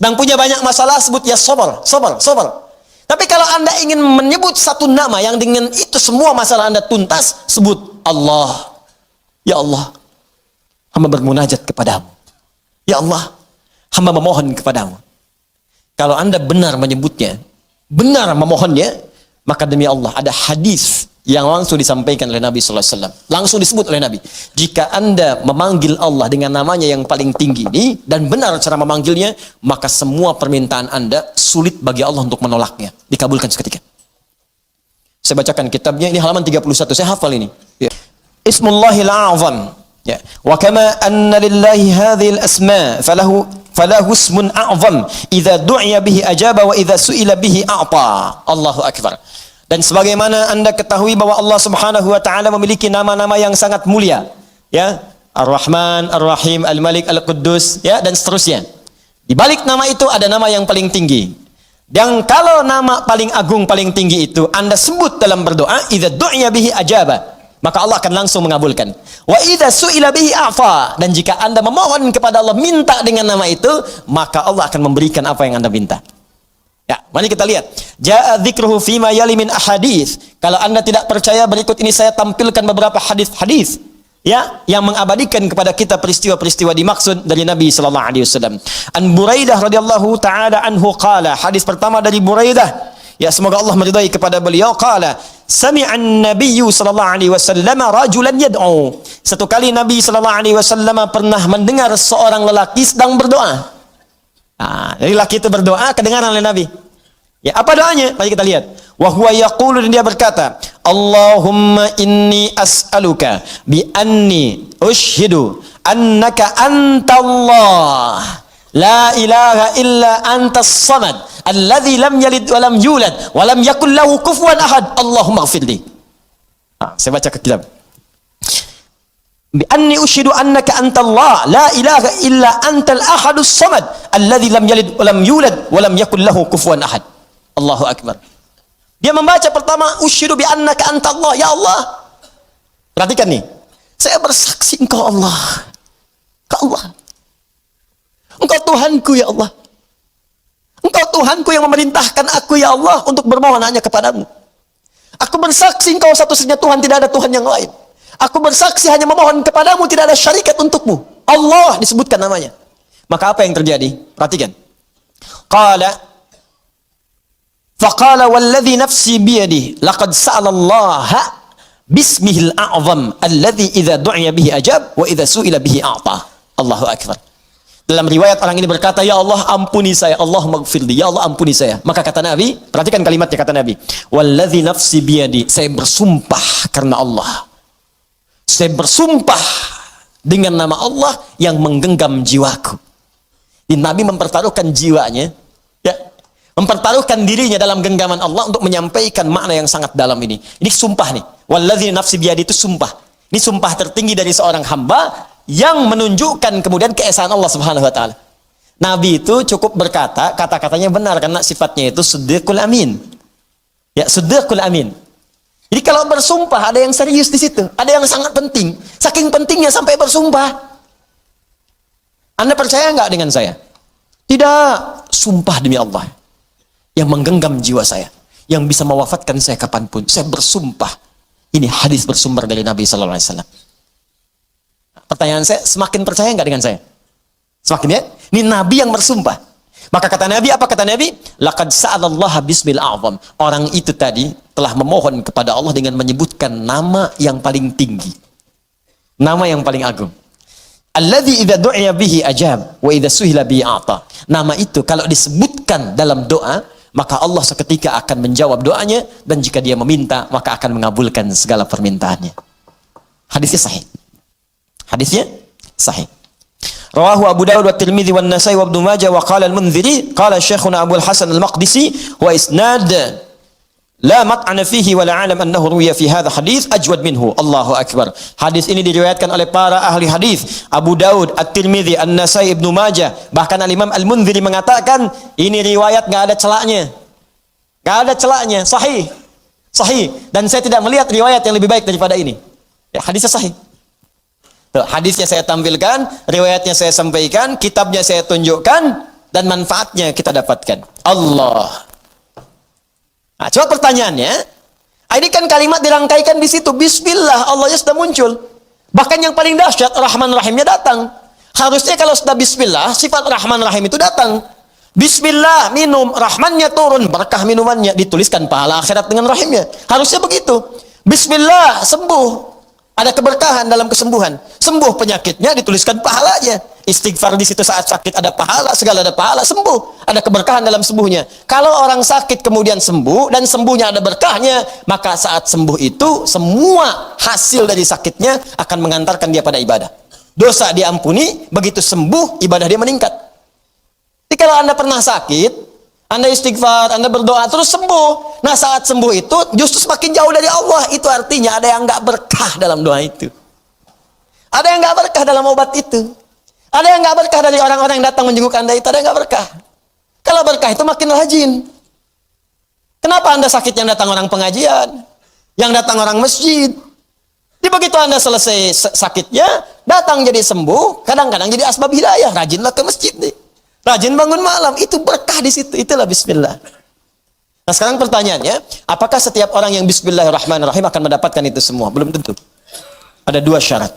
Sedang punya banyak masalah, sebut ya sabar, sabar, sabar. Tapi kalau Anda ingin menyebut satu nama yang dengan itu semua masalah Anda tuntas, sebut Allah. Ya Allah, hamba bermunajat kepadamu. Ya Allah, hamba memohon kepadamu. Kalau Anda benar menyebutnya, benar memohonnya, maka demi Allah ada hadis yang langsung disampaikan oleh Nabi sallallahu alaihi wasallam. Langsung disebut oleh Nabi. Jika Anda memanggil Allah dengan namanya yang paling tinggi ini dan benar cara memanggilnya, maka semua permintaan Anda sulit bagi Allah untuk menolaknya, dikabulkan seketika. Saya bacakan kitabnya, ini halaman 31. Saya hafal ini. Ya. Ismullahil a'zam. Ya. Wa kama anna lillahi hadhil asma falahu ismun a'zam idza du'iya bihi ajaba wa idza su'ila bihi a'ta. Allahu akbar. Dan sebagaimana Anda ketahui bahwa Allah Subhanahu wa taala memiliki nama-nama yang sangat mulia, ya, Ar-Rahman, Ar-Rahim, Al-Malik, Al-Quddus, ya, dan seterusnya. Di balik nama itu ada nama yang paling tinggi. Dan kalau nama paling agung, paling tinggi itu Anda sebut dalam berdoa, idza du'iya bihi ajaba, maka Allah akan langsung mengabulkan. Wa idza su'ila bihi afa, dan jika Anda memohon kepada Allah, minta dengan nama itu, maka Allah akan memberikan apa yang Anda minta. Ya, mari kita lihat. Ja'a dzikruhu fima yali min ahadits. Kalau Anda tidak percaya, berikut ini saya tampilkan beberapa hadis-hadis, ya, yang mengabadikan kepada kita peristiwa-peristiwa dimaksud dari Nabi sallallahu alaihi wasallam. An Buraidah radhiyallahu taala anhu qala, hadis pertama dari Buraidah, ya, semoga Allah meridai kepada beliau, qala sami'an nabiyyu sallallahu alaihi wasallam rajulan yad'u. Satu kali Nabi sallallahu alaihi wasallam pernah mendengar seorang lelaki sedang berdoa. Nah, lelaki itu berdoa, kedengaran oleh Nabi. Ya, apa doanya? Mari kita lihat. Wa huwa yaqulu, dan dia berkata, Allahumma inni as'aluka bi anni ushhidu annaka antallah la ilaha illa antas samad alladzi lam yalid wa lam yulad wa lam yakul lahu kufuwan ahad. Allahumma ighfirli. Saya baca ke kitab. Bi anni ushidu annaka antallah la ilaha illa antal ahadus samad alladzi lam yalid wa lam yulad wa lam yakul lahu kufuwan ahad. Allahu akbar. Dia membaca pertama, ushidu bi annaka antallah, ya Allah. Perhatikan nih. Saya bersaksi Engkau Allah. Engkau Allah. Engkau Tuhanku, ya Allah. Engkau Tuhanku yang memerintahkan aku, ya Allah, untuk bermohon hanya kepadamu. Aku bersaksi Engkau satu-satunya Tuhan, tidak ada Tuhan yang lain. Aku bersaksi hanya memohon kepadamu, tidak ada syarikat untukmu. Allah disebutkan namanya. Maka apa yang terjadi? Perhatikan. Faqala walladhi nafsi biyadihi laqad sa'alallaha bismihil a'zam alladhi idza du'iya bihi ajab wa idza su'ila bihi a'ta. Allahu akbar. Dalam riwayat orang ini berkata, ya Allah ampuni saya, Allah maghfirli, ya Allah ampuni saya. Maka kata Nabi, perhatikan kalimatnya, kata Nabi, walladhi nafsi biyadi, saya bersumpah karena Allah. Saya bersumpah dengan nama Allah yang menggenggam jiwaku. Di Nabi mempertaruhkan jiwanya, ya, mempertaruhkan dirinya dalam genggaman Allah untuk menyampaikan makna yang sangat dalam ini. Ini sumpah nih. Walladzi nafsi biyadi, itu sumpah. Ini sumpah tertinggi dari seorang hamba yang menunjukkan kemudian keesaan Allah Subhanahu wa taala. Nabi itu cukup berkata, kata-katanya benar karena sifatnya itu siddiqul amin. Ya, siddiqul amin. Jadi kalau bersumpah ada yang serius di situ, ada yang sangat penting. Saking pentingnya sampai bersumpah. Anda percaya nggak dengan saya? Tidak, sumpah demi Allah yang menggenggam jiwa saya, yang bisa mewafatkan saya kapanpun. Saya bersumpah. Ini hadis bersumber dari Nabi Sallallahu Alaihi Wasallam. Pertanyaan saya, semakin percaya nggak dengan saya? Semakin, ya? Ini Nabi yang bersumpah. Maka kata Nabi, apa kata Nabi? Laqad sa'alallaha bismil a'zam. Orang itu tadi telah memohon kepada Allah dengan menyebutkan nama yang paling tinggi. Nama yang paling agung. Alladzi idza du'iya bihi ajab wa idza suhila bihi a'ta. Nama itu kalau disebutkan dalam doa, maka Allah seketika akan menjawab doanya, dan jika dia meminta, maka akan mengabulkan segala permintaannya. Hadisnya sahih. Hadisnya sahih. Rawahu Abu Dawud wa Tirmidzi wa Nasai wa Ibnu Majah wa qala al-Mundziri qala Syekhuna Abu al-Hasan al-Maqdisi wa isnad la mat'ana fihi wa la alam annahu ruwiya fi hadha hadits ajwad minhu. Allahu akbar. Hadis ini diriwayatkan oleh para ahli hadis, Abu Daud, At-Tirmidzi, An-Nasai, Ibnu Majah, bahkan Al-Imam Al-Mundziri mengatakan ini riwayat enggak ada celaknya. Enggak ada celaknya, sahih. Sahih, dan saya tidak melihat riwayat yang lebih baik daripada ini. Ya, hadisnya sahih. Tuh, hadisnya saya tampilkan, riwayatnya saya sampaikan, kitabnya saya tunjukkan, dan manfaatnya kita dapatkan. Allah. Nah, coba pertanyaannya, ini kan kalimat dirangkaikan di situ. Bismillah, Allahnya sudah muncul. Bahkan yang paling dahsyat, Rahman Rahimnya datang. Harusnya kalau sudah Bismillah, sifat Rahman Rahim itu datang. Bismillah, minum, Rahmannya turun, berkah minumannya, dituliskan pahala akhirat dengan Rahimnya. Harusnya begitu. Bismillah, sembuh. Ada keberkahan dalam kesembuhan. Sembuh penyakitnya, dituliskan pahalanya. Istighfar di situ saat sakit ada pahala, segala ada pahala, sembuh. Ada keberkahan dalam sembuhnya. Kalau orang sakit kemudian sembuh, dan sembuhnya ada berkahnya, maka saat sembuh itu, semua hasil dari sakitnya akan mengantarkan dia pada ibadah. Dosa diampuni, begitu sembuh, ibadah dia meningkat. Jadi kalau Anda pernah sakit, Anda istighfar, Anda berdoa, terus sembuh. Nah, saat sembuh itu justru semakin jauh dari Allah. Itu artinya ada yang nggak berkah dalam doa itu. Ada yang nggak berkah dalam obat itu. Ada yang nggak berkah dari orang-orang yang datang menjenguk Anda itu. Ada yang nggak berkah. Kalau berkah itu makin rajin. Kenapa Anda sakit yang datang orang pengajian? Yang datang orang masjid? Jadi begitu Anda selesai sakitnya, datang jadi sembuh, kadang-kadang jadi asbab hidayah. Rajinlah ke masjid nih. Rajin bangun malam, itu berkah di situ. Itulah bismillah. Nah, sekarang pertanyaannya, apakah setiap orang yang bismillahirrahmanirrahim akan mendapatkan itu semua? Belum tentu. Ada dua syarat.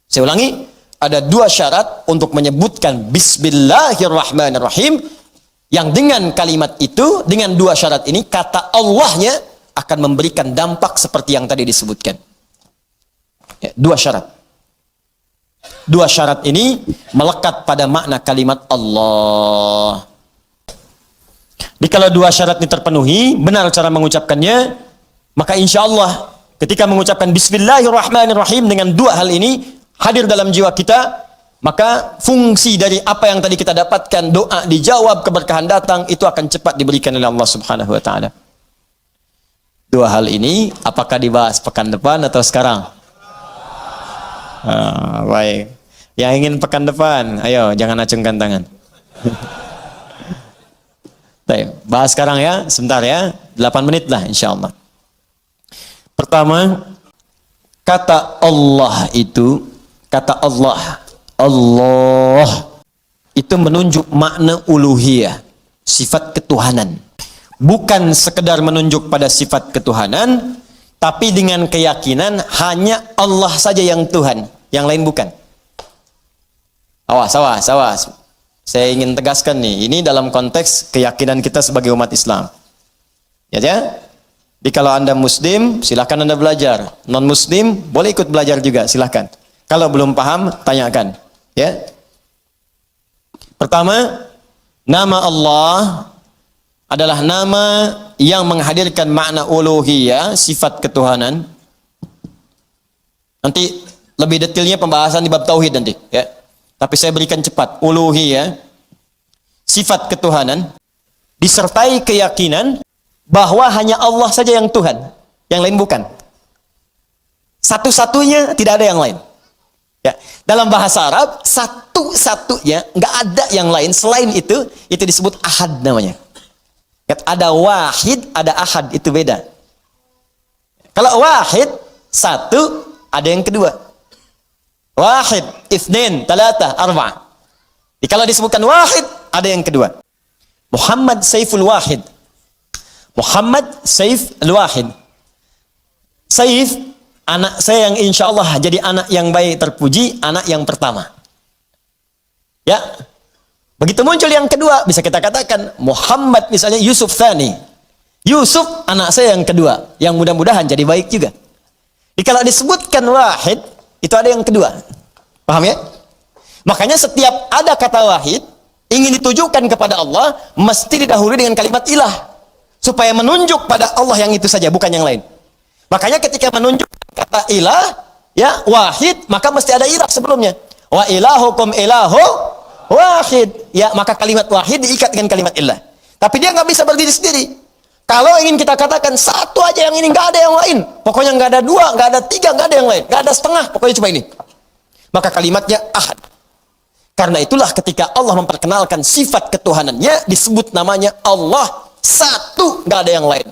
Saya ulangi, ada dua syarat untuk menyebutkan bismillahirrahmanirrahim, yang dengan kalimat itu, dengan dua syarat ini, kata Allahnya akan memberikan dampak seperti yang tadi disebutkan. Ya, dua syarat. Dua syarat ini melekat pada makna kalimat Allah. Jadi kalau dua syarat ini terpenuhi, benar cara mengucapkannya, maka insya Allah ketika mengucapkan bismillahirrahmanirrahim dengan dua hal ini hadir dalam jiwa kita, maka fungsi dari apa yang tadi kita dapatkan, doa dijawab, keberkahan datang, itu akan cepat diberikan oleh Allah Subhanahu wa taala. Dua hal ini apakah dibahas pekan depan atau sekarang? Baik. Yang ingin pekan depan, ayo jangan acungkan tangan. Baik, bahas sekarang ya, sebentar ya, 8 menit lah insya Allah. Pertama, kata Allah itu, kata Allah, Allah itu menunjuk makna uluhiyah, sifat ketuhanan. Bukan sekedar menunjuk pada sifat ketuhanan, tapi dengan keyakinan hanya Allah saja yang Tuhan, yang lain bukan. Awas. Saya ingin tegaskan nih, ini dalam konteks keyakinan kita sebagai umat Islam. Ya. Jadi kalau Anda Muslim, silahkan Anda belajar. Non-Muslim, boleh ikut belajar juga, silahkan. Kalau belum paham, tanyakan. Ya. Pertama, nama Allah adalah nama yang menghadirkan makna uluhiyah, sifat ketuhanan. Nanti lebih detailnya pembahasan di bab tauhid nanti, ya. Tapi saya berikan cepat. Uluhiyah, sifat ketuhanan, disertai keyakinan bahwa hanya Allah saja yang Tuhan, yang lain bukan. Satu-satunya, tidak ada yang lain. Ya. Dalam bahasa Arab, satu-satunya, nggak ada yang lain selain itu disebut ahad namanya. Ada wahid, ada ahad, itu beda. Kalau wahid, satu, ada yang kedua. Wahid, itsnain, talata, arba'. Kalau disebutkan wahid, ada yang kedua. Muhammad Saiful Wahid. Muhammad Saif al-Wahid. Saif, anak saya yang insya Allah jadi anak yang baik terpuji, anak yang pertama. Ya. Begitu muncul yang kedua, bisa kita katakan Muhammad misalnya Yusuf Thani. Yusuf anak saya yang kedua, yang mudah-mudahan jadi baik juga. Jadi kalau disebutkan wahid, itu ada yang kedua. Paham ya? Makanya setiap ada kata wahid, ingin ditujukan kepada Allah, mesti didahului dengan kalimat ilah. Supaya menunjuk pada Allah yang itu saja, bukan yang lain. Makanya ketika menunjuk kata ilah, ya wahid, maka mesti ada ilah sebelumnya. Wa ilahukum ilahu wahid. Ya, maka kalimat wahid diikat dengan kalimat ilah. Tapi dia nggak bisa berdiri sendiri. Kalau ingin kita katakan satu aja yang ini, nggak ada yang lain. Pokoknya nggak ada dua, nggak ada tiga, nggak ada yang lain. Nggak ada setengah, pokoknya cuma ini. Maka kalimatnya ahad. Karena itulah ketika Allah memperkenalkan sifat ketuhanannya, disebut namanya Allah satu, nggak ada yang lain.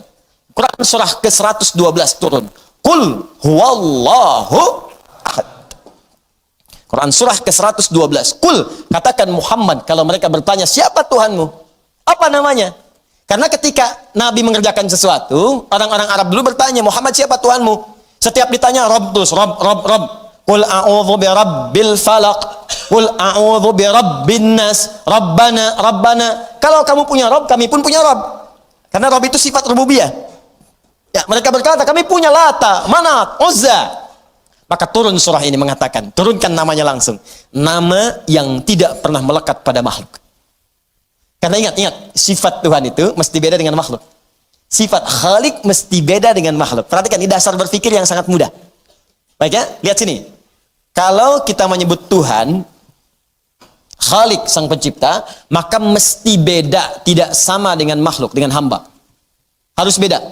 Quran surah ke-112 turun. Qul huwallahu ahad. Quran surah ke-112. Qul, katakan Muhammad, kalau mereka bertanya, siapa Tuhanmu? Apa namanya? Karena ketika Nabi mengerjakan sesuatu, orang-orang Arab dulu bertanya, Muhammad siapa Tuhanmu? Setiap ditanya, Rabb terus, Rabb. Qul a'udzu birabbil falaq. Qul a'udzu birabbin nas. Rabbana. Kalau kamu punya Rabb, kami pun punya Rabb. Karena Rabb itu sifat rububiyah. Ya, mereka berkata, kami punya Lata, Manat, Uzza. Maka turun surah ini mengatakan, turunkan namanya langsung. Nama yang tidak pernah melekat pada makhluk. Karena ingat, sifat Tuhan itu mesti beda dengan makhluk. Sifat Khalik mesti beda dengan makhluk. Perhatikan, ini dasar berpikir yang sangat mudah. Baik ya, lihat sini. Kalau kita menyebut Tuhan, Khalik sang pencipta, maka mesti beda, tidak sama dengan makhluk, dengan hamba. Harus beda.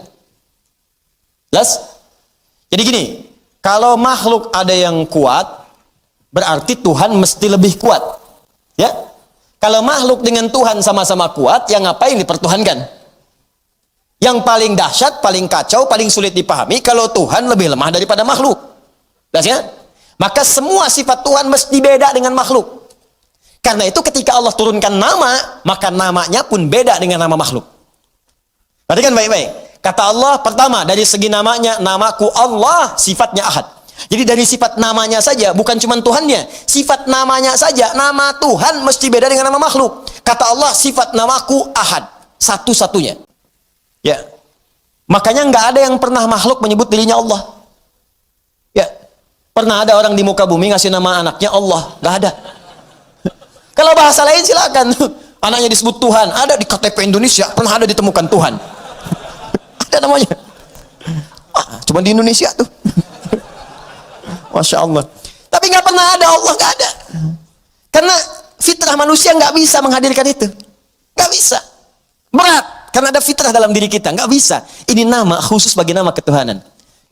Jelas? Jadi gini, kalau makhluk ada yang kuat, berarti Tuhan mesti lebih kuat. Ya? Kalau makhluk dengan Tuhan sama-sama kuat, yang ngapain dipertuhankan? Yang paling dahsyat, paling kacau, paling sulit dipahami, kalau Tuhan lebih lemah daripada makhluk. Jelas ya? Maka semua sifat Tuhan mesti beda dengan makhluk. Karena itu ketika Allah turunkan nama, maka namanya pun beda dengan nama makhluk. Perhatikan baik-baik. Kata Allah, pertama, dari segi namanya, namaku Allah, sifatnya ahad. Jadi dari sifat namanya saja, bukan cuma Tuhannya. Sifat namanya saja, nama Tuhan mesti beda dengan nama makhluk. Kata Allah, sifat namaku ahad. Satu-satunya. Ya. Makanya nggak ada yang pernah makhluk menyebut dirinya Allah. Ya. Pernah ada orang di muka bumi ngasih nama anaknya Allah? Nggak ada. Kalau bahasa lain silakan. Anaknya disebut Tuhan. Ada di KTP Indonesia, pernah ada ditemukan Tuhan. Ada namanya. Cuma di Indonesia tuh. Masya Allah. Tapi nggak pernah ada Allah, nggak ada. Karena fitrah manusia nggak bisa menghadirkan itu. Nggak bisa. Berat. Karena ada fitrah dalam diri kita. Nggak bisa. Ini nama khusus bagi nama ketuhanan.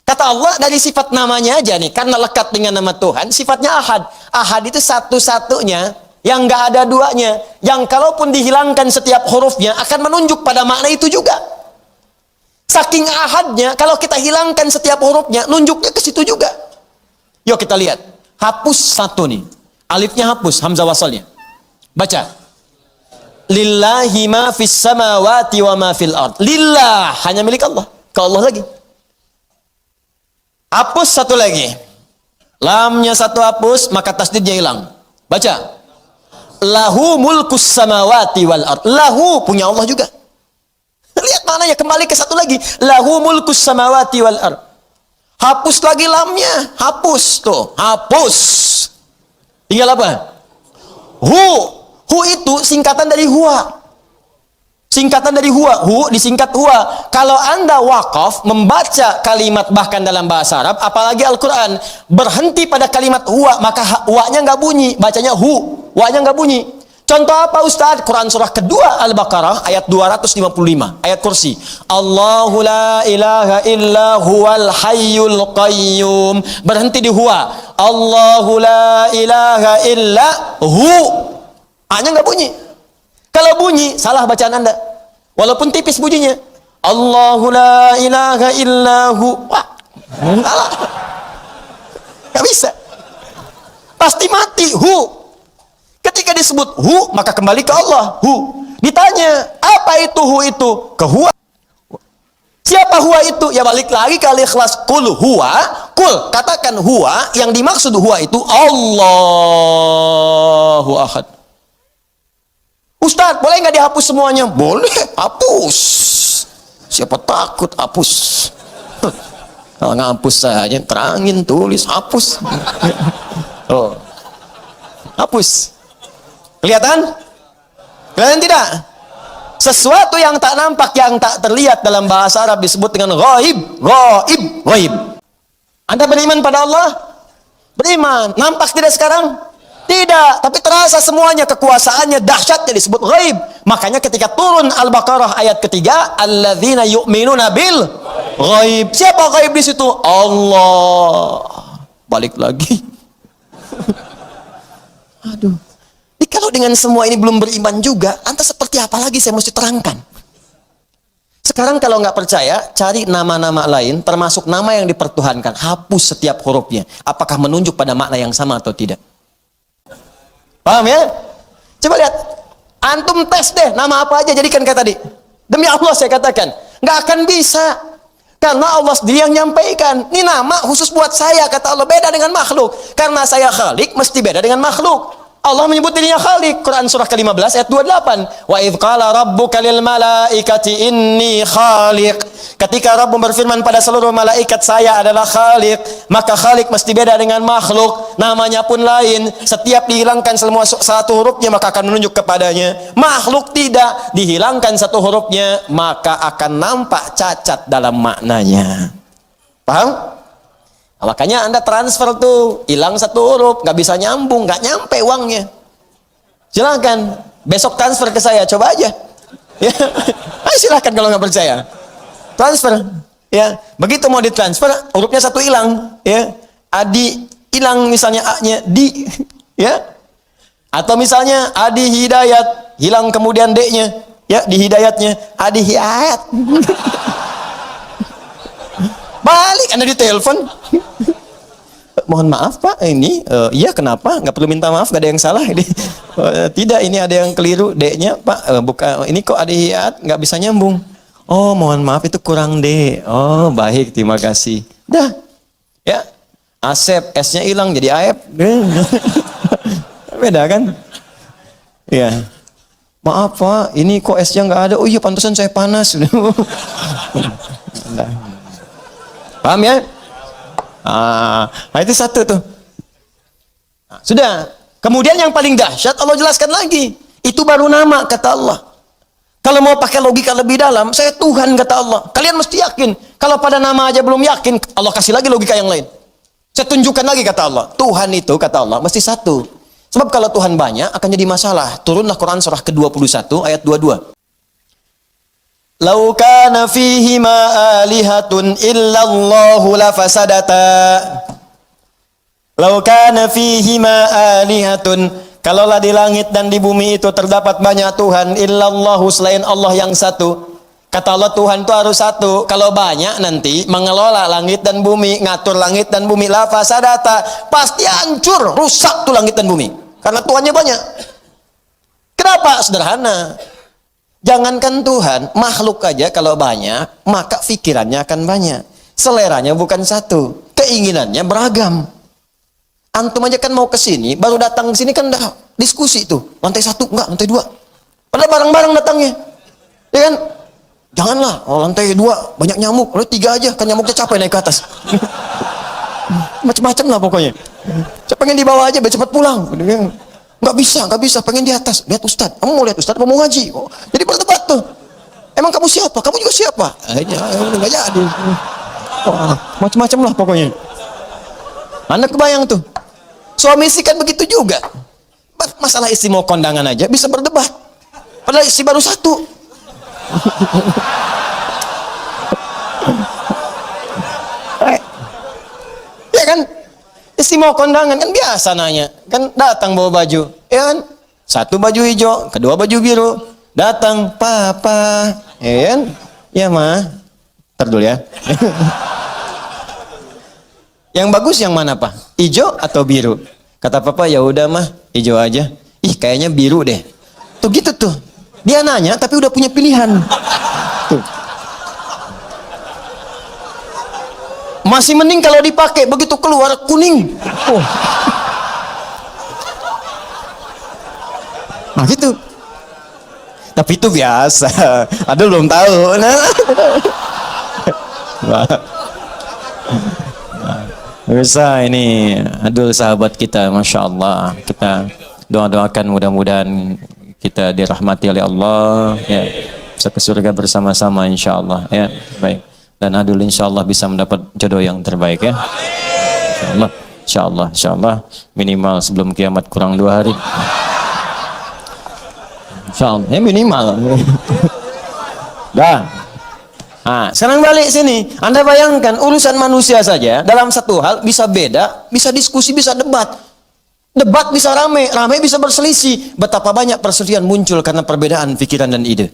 Kata Allah, dari sifat namanya aja nih. Karena lekat dengan nama Tuhan, sifatnya ahad. Ahad itu satu-satunya yang nggak ada duanya. Yang kalaupun dihilangkan setiap hurufnya, akan menunjuk pada makna itu juga. Saking ahadnya, kalau kita hilangkan setiap hurufnya, nunjuknya ke situ juga. Yuk kita lihat. Hapus satu nih. Alifnya hapus, hamzah wasalnya. Baca. Lillahi ma fis samawati wa ma fil ard. Lillah, hanya milik Allah. Ke Allah lagi. Hapus satu lagi. Lamnya satu hapus, maka tasdidnya hilang. Baca. Lahu mulkus samawati wal ard. Lahu, punya Allah juga. Lihat mananya, kembali ke satu lagi. Lahu mulkus samawati wal ard. Hapus lagi lamnya. Hapus tuh. Hapus. Tinggal apa? Hu. Hu itu singkatan dari huwa. Singkatan dari huwa. Hu disingkat huwa. Kalau Anda wakaf membaca kalimat bahkan dalam bahasa Arab, apalagi Al-Quran, berhenti pada kalimat huwa, maka huwanya nggak bunyi. Bacanya hu. Huwanya nggak bunyi. Contoh apa Ustaz? Quran surah kedua Al-Baqarah ayat 255. Ayat kursi. Allahu la ilaha illa huwal hayyul qayyum. Berhenti di huwa. Allahu la ilaha illa hu. A-nya nggak bunyi. Kalau bunyi, salah bacaan Anda. Walaupun tipis bunyinya. Allahu la ilaha illa hu. Wah, salah. Nggak bisa. Pasti mati. Hu. Ketika disebut hu, maka kembali ke Allah. Hu. Ditanya, apa itu hu itu? Ke huwa. Siapa huwa itu? Ya balik lagi ke Al-Ikhlas. Qul huwa. Qul, katakan huwa. Yang dimaksud huwa itu Allahu ahad. Ustaz, boleh nggak dihapus semuanya? Boleh, hapus. Siapa takut hapus? Kalau nggak hapus saja, terangin, tulis, hapus. Oh. Hapus. Kelihatan? Kelihatan tidak? Sesuatu yang tak nampak, yang tak terlihat dalam bahasa Arab disebut dengan ghaib. Ghaib. Ghaib. Anda beriman pada Allah? Beriman. Nampak tidak sekarang? Tidak. Tapi terasa semuanya, kekuasaannya, dahsyatnya disebut ghaib. Makanya ketika turun Al-Baqarah ayat ketiga, alladzina yu'minuna bil ghaib. Siapa ghaib di situ? Allah. Balik lagi. Aduh. Jadi kalau dengan semua ini belum beriman juga, Anda seperti apa lagi saya mesti terangkan? Sekarang kalau nggak percaya, cari nama-nama lain, termasuk nama yang dipertuhankan. Hapus setiap hurufnya. Apakah menunjuk pada makna yang sama atau tidak? Paham ya? Coba lihat. Antum tes deh, nama apa aja jadikan kayak tadi. Demi Allah saya katakan, nggak akan bisa. Karena Allah sendiri yang nyampaikan. Ini nama khusus buat saya, kata Allah, beda dengan makhluk. Karena saya Khalik, mesti beda dengan makhluk. Allah menyebut dirinya Khalik. Quran surah ke-15 ayat 28. Wa idh qala rabbuka lil malaikati inni khaliq. Ketika Rabb berfirman pada seluruh malaikat, saya adalah Khalik, maka Khalik mesti beda dengan makhluk. Namanya pun lain. Setiap dihilangkan semua satu hurufnya maka akan menunjuk kepadanya. Makhluk tidak, dihilangkan satu hurufnya maka akan nampak cacat dalam maknanya. Paham? Nah, makanya Anda transfer tuh, hilang satu huruf, nggak bisa nyambung, nggak nyampe uangnya. Silakan, besok transfer ke saya, coba aja. Ya, silakan kalau nggak percaya, transfer. Ya, begitu mau ditransfer, hurufnya satu hilang. Ya, Adi hilang misalnya A-nya, di, ya. Atau misalnya Adi Hidayat, hilang kemudian D-nya, ya di Hidayatnya, Adi Hidayat. Balik Anda ditelepon. Mohon maaf Pak, ini iya kenapa? Nggak perlu minta maaf, nggak ada yang salah ini. Tidak, ini ada yang keliru D-nya Pak. Bukan, ini kok ada hiat, nggak bisa nyambung. Oh mohon maaf itu kurang D. Oh baik, terima kasih. Dah, ya. Asep, S-nya hilang jadi Aep. Beda kan? Ya. Maaf Pak, ini kok S-nya nggak ada. Oh iya pantesan saya panas. Paham ya? Nah itu satu tuh. Nah, sudah. Kemudian yang paling dahsyat Allah jelaskan lagi. Itu baru nama kata Allah. Kalau mau pakai logika lebih dalam, saya Tuhan kata Allah. Kalian mesti yakin. Kalau pada nama aja belum yakin, Allah kasih lagi logika yang lain. Saya tunjukkan lagi kata Allah. Tuhan itu kata Allah mesti satu. Sebab kalau Tuhan banyak akan jadi masalah. Turunlah Quran surah ke-21 ayat 22. Lau kana fihima alihatun illallahu lafasadata. Lau kana fihima alihatun, kalaulah di langit dan di bumi itu terdapat banyak Tuhan, illallahu selain Allah yang satu. Kata Allah Tuhan itu harus satu. Kalau banyak nanti mengelola langit dan bumi, ngatur langit dan bumi, lafasadata, pasti hancur, rusak tuh langit dan bumi. Karena Tuhannya banyak. Kenapa? Sederhana. Jangankan Tuhan, makhluk aja kalau banyak, maka pikirannya akan banyak. Seleranya bukan satu, keinginannya beragam. Antum aja kan mau ke sini, baru datang ke sini kan udah diskusi tuh. Lantai 1 enggak, lantai 2. Padahal bareng-bareng datangnya. Ya kan? Janganlah, lantai 2 banyak nyamuk, lantai 3 aja, kan nyamuknya capek naik ke atas. Macam-macam lah pokoknya. Saya pengen di bawah aja biar cepat pulang. Nggak bisa, pengen di atas. Lihat Ustadz, kamu mau lihat Ustadz apa mau ngaji? Oh, jadi berdebat tuh. Emang kamu siapa? Kamu juga siapa? Nggak jadi. Macam-macam lah pokoknya. Anda kebayang tuh. Suami istri kan begitu juga. Masalah istri mau kondangan aja bisa berdebat. Padahal istri baru satu. Ya kan? Istri mau kondangan kan biasa nanya, kan datang bawa baju, ya kan? Satu baju hijau, kedua baju biru, datang papa, ya kan? Ya mah, ntar dulu ya. Yang bagus yang mana Pak? Hijau atau biru? Kata papa ya udah mah, hijau aja. Ih kayaknya biru deh. Tuh gitu tuh. Dia nanya tapi udah punya pilihan. Tuh. Masih mending kalau dipakai, begitu keluar kuning. Oh. Nah gitu. Tapi itu biasa. Ada belum tahu. Bisa ini. Aduh sahabat kita, Masya Allah. Kita doa-doakan mudah-mudahan kita dirahmati oleh Allah. Ya, bisa ke surga bersama-sama insya Allah. Ya, baik. Dan Adul insya Allah bisa mendapat jodoh yang terbaik ya. Insya Allah minimal sebelum kiamat kurang 2 hari. Insya Allah ya minimal. Dah. Nah, sekarang balik sini. Anda bayangkan urusan manusia saja dalam satu hal bisa beda, bisa diskusi, bisa debat. Debat bisa rame bisa berselisih. Betapa banyak perselisihan muncul karena perbedaan pikiran dan ide.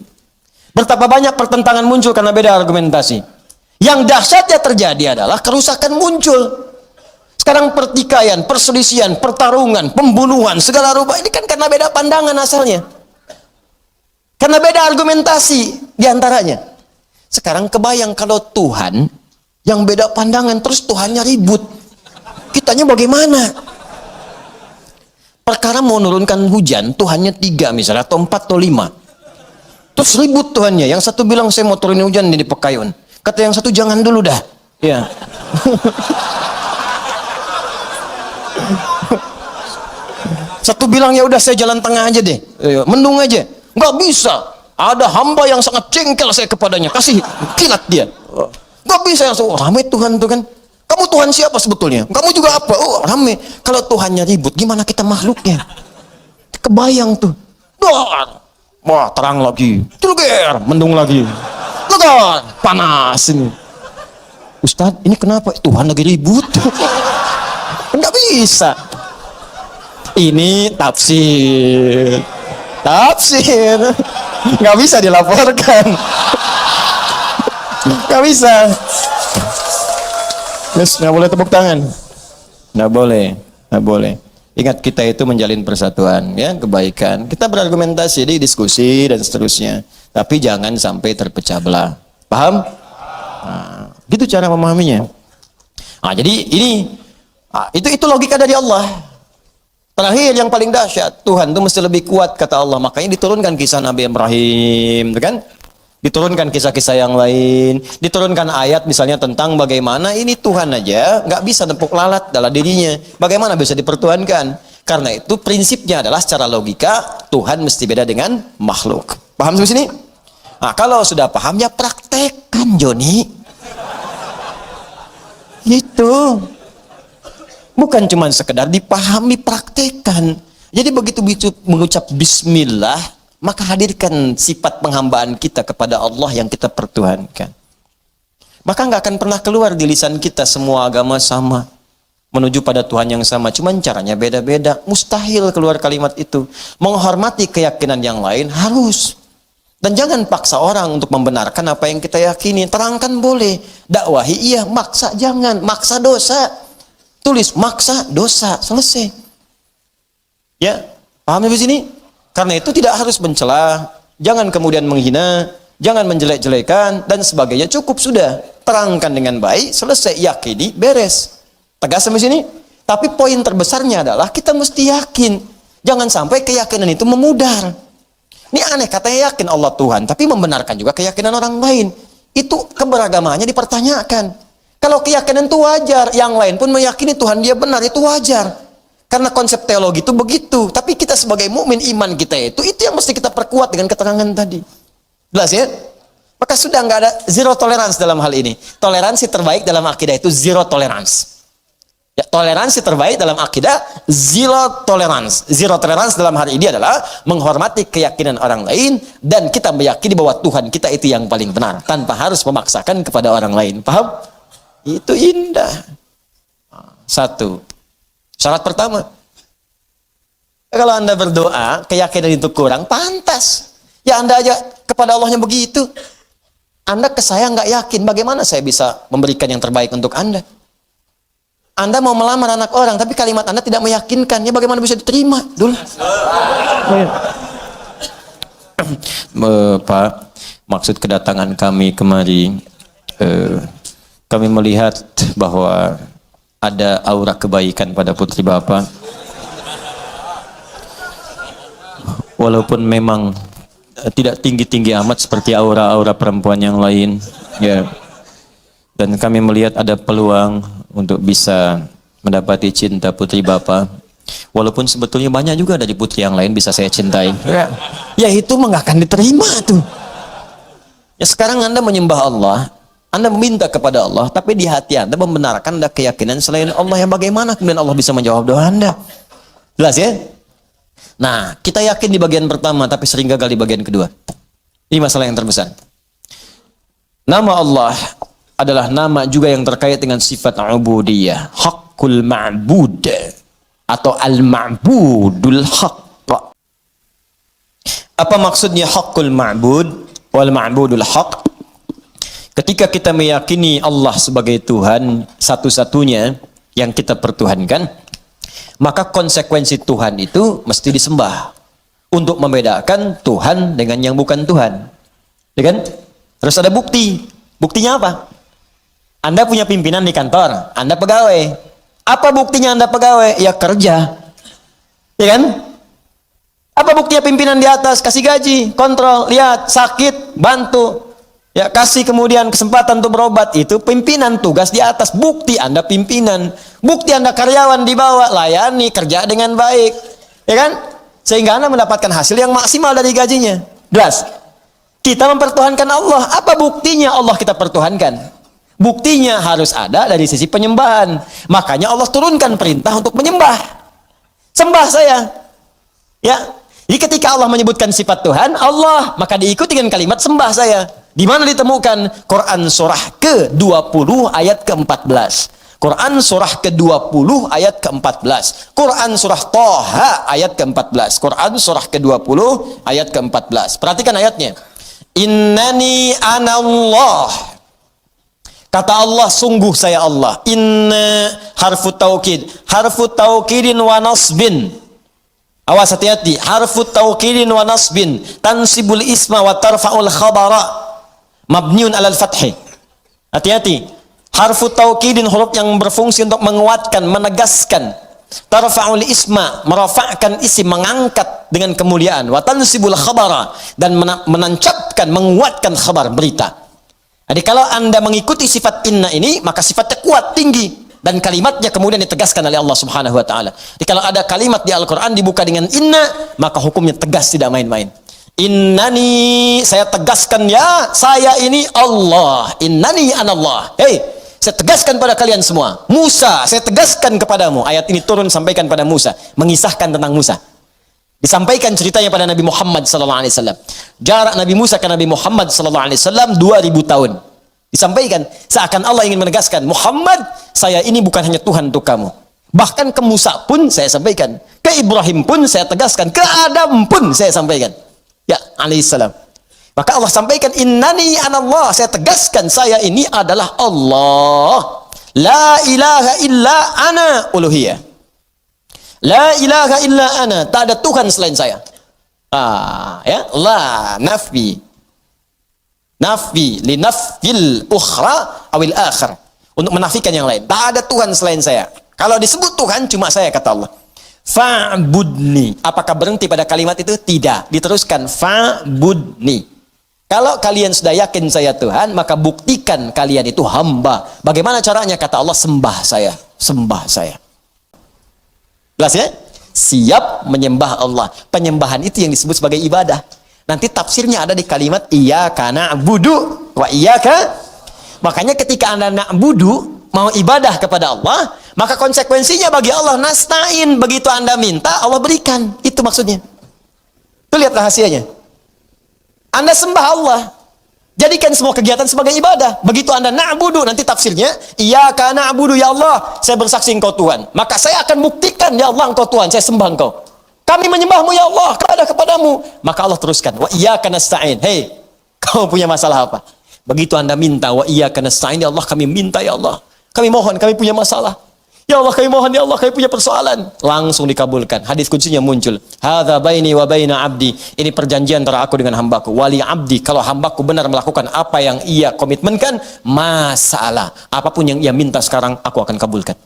Betapa banyak pertentangan muncul karena beda argumentasi. Yang dahsyatnya terjadi adalah kerusakan muncul. Sekarang pertikaian, perselisihan, pertarungan, pembunuhan, segala rupa ini kan karena beda pandangan asalnya. Karena beda argumentasi diantaranya. Sekarang kebayang kalau Tuhan yang beda pandangan terus Tuhannya ribut. Kitanya bagaimana? Perkara mau menurunkan hujan, Tuhannya 3 misalnya, atau 4 atau 5. Terus ribut Tuhannya. Yang satu bilang saya mau turunin hujan di Pekayun. Kata yang satu jangan dulu dah. Ya. Satu bilang ya udah saya jalan tengah aja deh. Mendung aja. Nggak bisa. Ada hamba yang sangat jengkel saya kepadanya. Kasih kilat dia. Nggak bisa yang ramai Tuhan tuh kan. Kamu Tuhan siapa sebetulnya? Kamu juga apa? Oh rame. Kalau Tuhannya ribut, gimana kita makhluknya? Kebayang tuh. Wah terang lagi. Cilger, mendung lagi. Legar, panas ini. Ustadz, ini kenapa? Tuhan lagi ribut. Enggak bisa. Ini tafsir. Tafsir. Nggak bisa dilaporkan. Nggak bisa. Yes, nggak boleh tepuk tangan. Nggak boleh, nggak boleh. Ingat kita itu menjalin persatuan, ya kebaikan. Kita berargumentasi, di diskusi dan seterusnya. Tapi jangan sampai terpecah belah. Paham? Nah, gitu cara memahaminya. Nah, jadi ini, itu logika dari Allah. Terakhir yang paling dahsyat, Tuhan itu mesti lebih kuat kata Allah. Makanya diturunkan kisah Nabi Ibrahim, kan? Diturunkan kisah-kisah yang lain, diturunkan ayat misalnya tentang bagaimana ini Tuhan aja nggak bisa tepuk lalat dalam dirinya, bagaimana bisa dipertuhankan. Karena itu prinsipnya adalah secara logika Tuhan mesti beda dengan makhluk. Paham sampai sini? Nah, kalau sudah paham ya praktekkan, Joni. Itu bukan cuma sekedar dipahami, praktekkan. Jadi begitu mengucap Bismillah, maka hadirkan sifat penghambaan kita kepada Allah yang kita pertuhankan. Maka nggak akan pernah keluar di lisan kita semua agama sama, menuju pada Tuhan yang sama. Cuman caranya beda-beda. Mustahil keluar kalimat itu. Menghormati keyakinan yang lain harus. Dan jangan paksa orang untuk membenarkan apa yang kita yakini. Terangkan boleh. Dakwahi iya, maksa jangan. Maksa dosa. Tulis maksa dosa. Selesai. Ya, paham di sini? Karena itu tidak harus mencela, jangan kemudian menghina, jangan menjelek-jelekan, dan sebagainya. Cukup sudah. Terangkan dengan baik, selesai, yakini, beres. Tegas sampai sini? Tapi poin terbesarnya adalah kita mesti yakin. Jangan sampai keyakinan itu memudar. Ini aneh, katanya yakin Allah Tuhan, tapi membenarkan juga keyakinan orang lain. Itu keberagamannya dipertanyakan. Kalau keyakinan itu wajar, yang lain pun meyakini Tuhan dia benar, itu wajar. Karena konsep teologi itu begitu. Tapi kita sebagai mukmin, iman kita itu yang mesti kita perkuat dengan keterangan tadi. Jelas ya? Maka sudah nggak ada zero tolerance dalam hal ini. Toleransi terbaik dalam akidah itu zero tolerance. Ya, toleransi terbaik dalam akidah zero tolerance. Zero tolerance dalam hal ini adalah menghormati keyakinan orang lain dan kita meyakini bahwa Tuhan kita itu yang paling benar tanpa harus memaksakan kepada orang lain. Paham? Itu indah. Satu. Syarat pertama, kalau Anda berdoa, keyakinan itu kurang, pantas. Ya Anda aja kepada Allahnya begitu. Anda ke saya nggak yakin, bagaimana saya bisa memberikan yang terbaik untuk Anda? Anda mau melamar anak orang, tapi kalimat Anda tidak meyakinkan, ya bagaimana bisa diterima? Dulu. Pak, maksud kedatangan kami kemari, kami melihat bahwa ada aura kebaikan pada putri Bapak. Walaupun memang tidak tinggi-tinggi amat seperti aura-aura perempuan yang lain, ya. Dan kami melihat ada peluang untuk bisa mendapati cinta putri Bapak. Walaupun sebetulnya banyak juga dari putri yang lain bisa saya cintai. Ya itu mah nggak akan diterima tuh. Ya sekarang Anda menyembah Allah, Anda meminta kepada Allah, tapi di hati Anda membenarkan ada keyakinan selain Allah, yang bagaimana kemudian Allah bisa menjawab doa Anda? Jelas ya? Nah, kita yakin di bagian pertama, tapi sering gagal di bagian kedua. Ini masalah yang terbesar. Nama Allah adalah nama juga yang terkait dengan sifat ubudiyah, haqqul ma'bud atau al-ma'budul haqq. Apa maksudnya haqqul ma'bud wal ma'budul haqq? Ketika kita meyakini Allah sebagai Tuhan satu-satunya, yang kita pertuhankan, maka konsekuensi Tuhan itu mesti disembah untuk membedakan Tuhan dengan yang bukan Tuhan. Ya kan? Terus ada bukti. Buktinya apa? Anda punya pimpinan di kantor, Anda pegawai. Apa buktinya Anda pegawai? Ya kerja. Ya kan? Apa buktinya pimpinan di atas? Kasih gaji, kontrol, lihat, sakit, bantu. Ya, kasih kemudian kesempatan untuk berobat. Itu pimpinan, tugas di atas. Bukti Anda pimpinan. Bukti Anda karyawan di bawah, layani, kerja dengan baik. Ya kan? Sehingga Anda mendapatkan hasil yang maksimal dari gajinya. Jelas. Kita mempertuhankan Allah. Apa buktinya Allah kita pertuhankan? Buktinya harus ada dari sisi penyembahan. Makanya Allah turunkan perintah untuk menyembah. Sembah saya. Ya. Jadi ketika Allah menyebutkan sifat Tuhan, Allah, maka diikuti dengan kalimat sembah saya. Di mana ditemukan? Quran surah ke-20 ayat ke-14. Quran surah ke-20 ayat ke-14. Quran surah Thaha ayat ke-14. Quran surah ke-20 ayat ke-14. Perhatikan ayatnya. Innani anallah. Kata Allah, sungguh saya Allah. Inna harfu taukid. Harfu taukidin wa nasbin. Awas, hati-hati. Harfu taukidin wa nasbin. Tansibul isma wa tarfa'ul khabara. Mabniun alal fathi. Hati-hati. Harfu taukidin, huruf yang berfungsi untuk menguatkan, menegaskan. Tarfa'ul isma, merafa'kan isim, mengangkat dengan kemuliaan. Wa tansibul khabara, dan menancapkan, menguatkan khabar, berita. Jadi kalau Anda mengikuti sifat inna ini, maka sifatnya kuat, tinggi, dan kalimatnya kemudian ditegaskan oleh Allah Subhanahu wa taala. Jadi kalau ada kalimat di Al-Qur'an dibuka dengan inna, maka hukumnya tegas, tidak main-main. Innani, saya tegaskan ya, saya ini Allah. Innani anallah. Hei, saya tegaskan pada kalian semua. Musa, saya tegaskan kepadamu. Ayat ini turun sampaikan pada Musa, mengisahkan tentang Musa. Disampaikan ceritanya pada Nabi Muhammad sallallahu alaihi wasallam. Jarak Nabi Musa ke Nabi Muhammad sallallahu alaihi wasallam 2000 tahun. Disampaikan seakan Allah ingin menegaskan, Muhammad, saya ini bukan hanya Tuhan untuk kamu. Bahkan ke Musa pun saya sampaikan, ke Ibrahim pun saya tegaskan, ke Adam pun saya sampaikan. Ya, alaihissalam. Maka Allah sampaikan, innani anallah, saya tegaskan saya ini adalah Allah. La ilaha illa ana, uluhiyah. La ilaha illa ana, tak ada Tuhan selain saya. Ya, la nafi. Nafi li nafil ukhra awil akhir. Untuk menafikan yang lain. Tak ada Tuhan selain saya. Kalau disebut Tuhan cuma saya, kata Allah. Fa'budni. Apakah berhenti pada kalimat itu? Tidak. Diteruskan fa'budni. Kalau kalian sudah yakin saya Tuhan, maka buktikan kalian itu hamba. Bagaimana caranya? Kata Allah, sembah saya. Sembah saya. Jelas ya? Siap menyembah Allah. Penyembahan itu yang disebut sebagai ibadah. Nanti tafsirnya ada di kalimat iyyaka na'budu wa iyyaka. Makanya ketika Anda na'budu, mau ibadah kepada Allah, maka konsekuensinya bagi Allah nasta'in. Begitu Anda minta, Allah berikan. Itu maksudnya. Itu lihat rahasianya. Anda sembah Allah, jadikan semua kegiatan sebagai ibadah. Begitu Anda na'budu, nanti tafsirnya iyyaka na'budu, ya Allah, saya bersaksi Engkau Tuhan. Maka saya akan buktikan, ya Allah, Engkau Tuhan, saya sembah Engkau. Kami menyembahmu, ya Allah, kepada kepadamu. Maka Allah teruskan, wa iyyaka nasta'in. Hei, kau punya masalah apa? Begitu Anda minta, wa iyyaka nasta'in, ya Allah, kami minta, ya Allah. Kami mohon, kami punya masalah. Ya Allah, kami mohon, ya Allah, kami punya persoalan. Langsung dikabulkan. Hadis kuncinya muncul. Hadza baini wa baina abdi. Ini perjanjian antara aku dengan hambaku. Wali abdi, kalau hambaku benar melakukan apa yang ia komitmenkan, masalah. Apapun yang ia minta sekarang, aku akan kabulkan.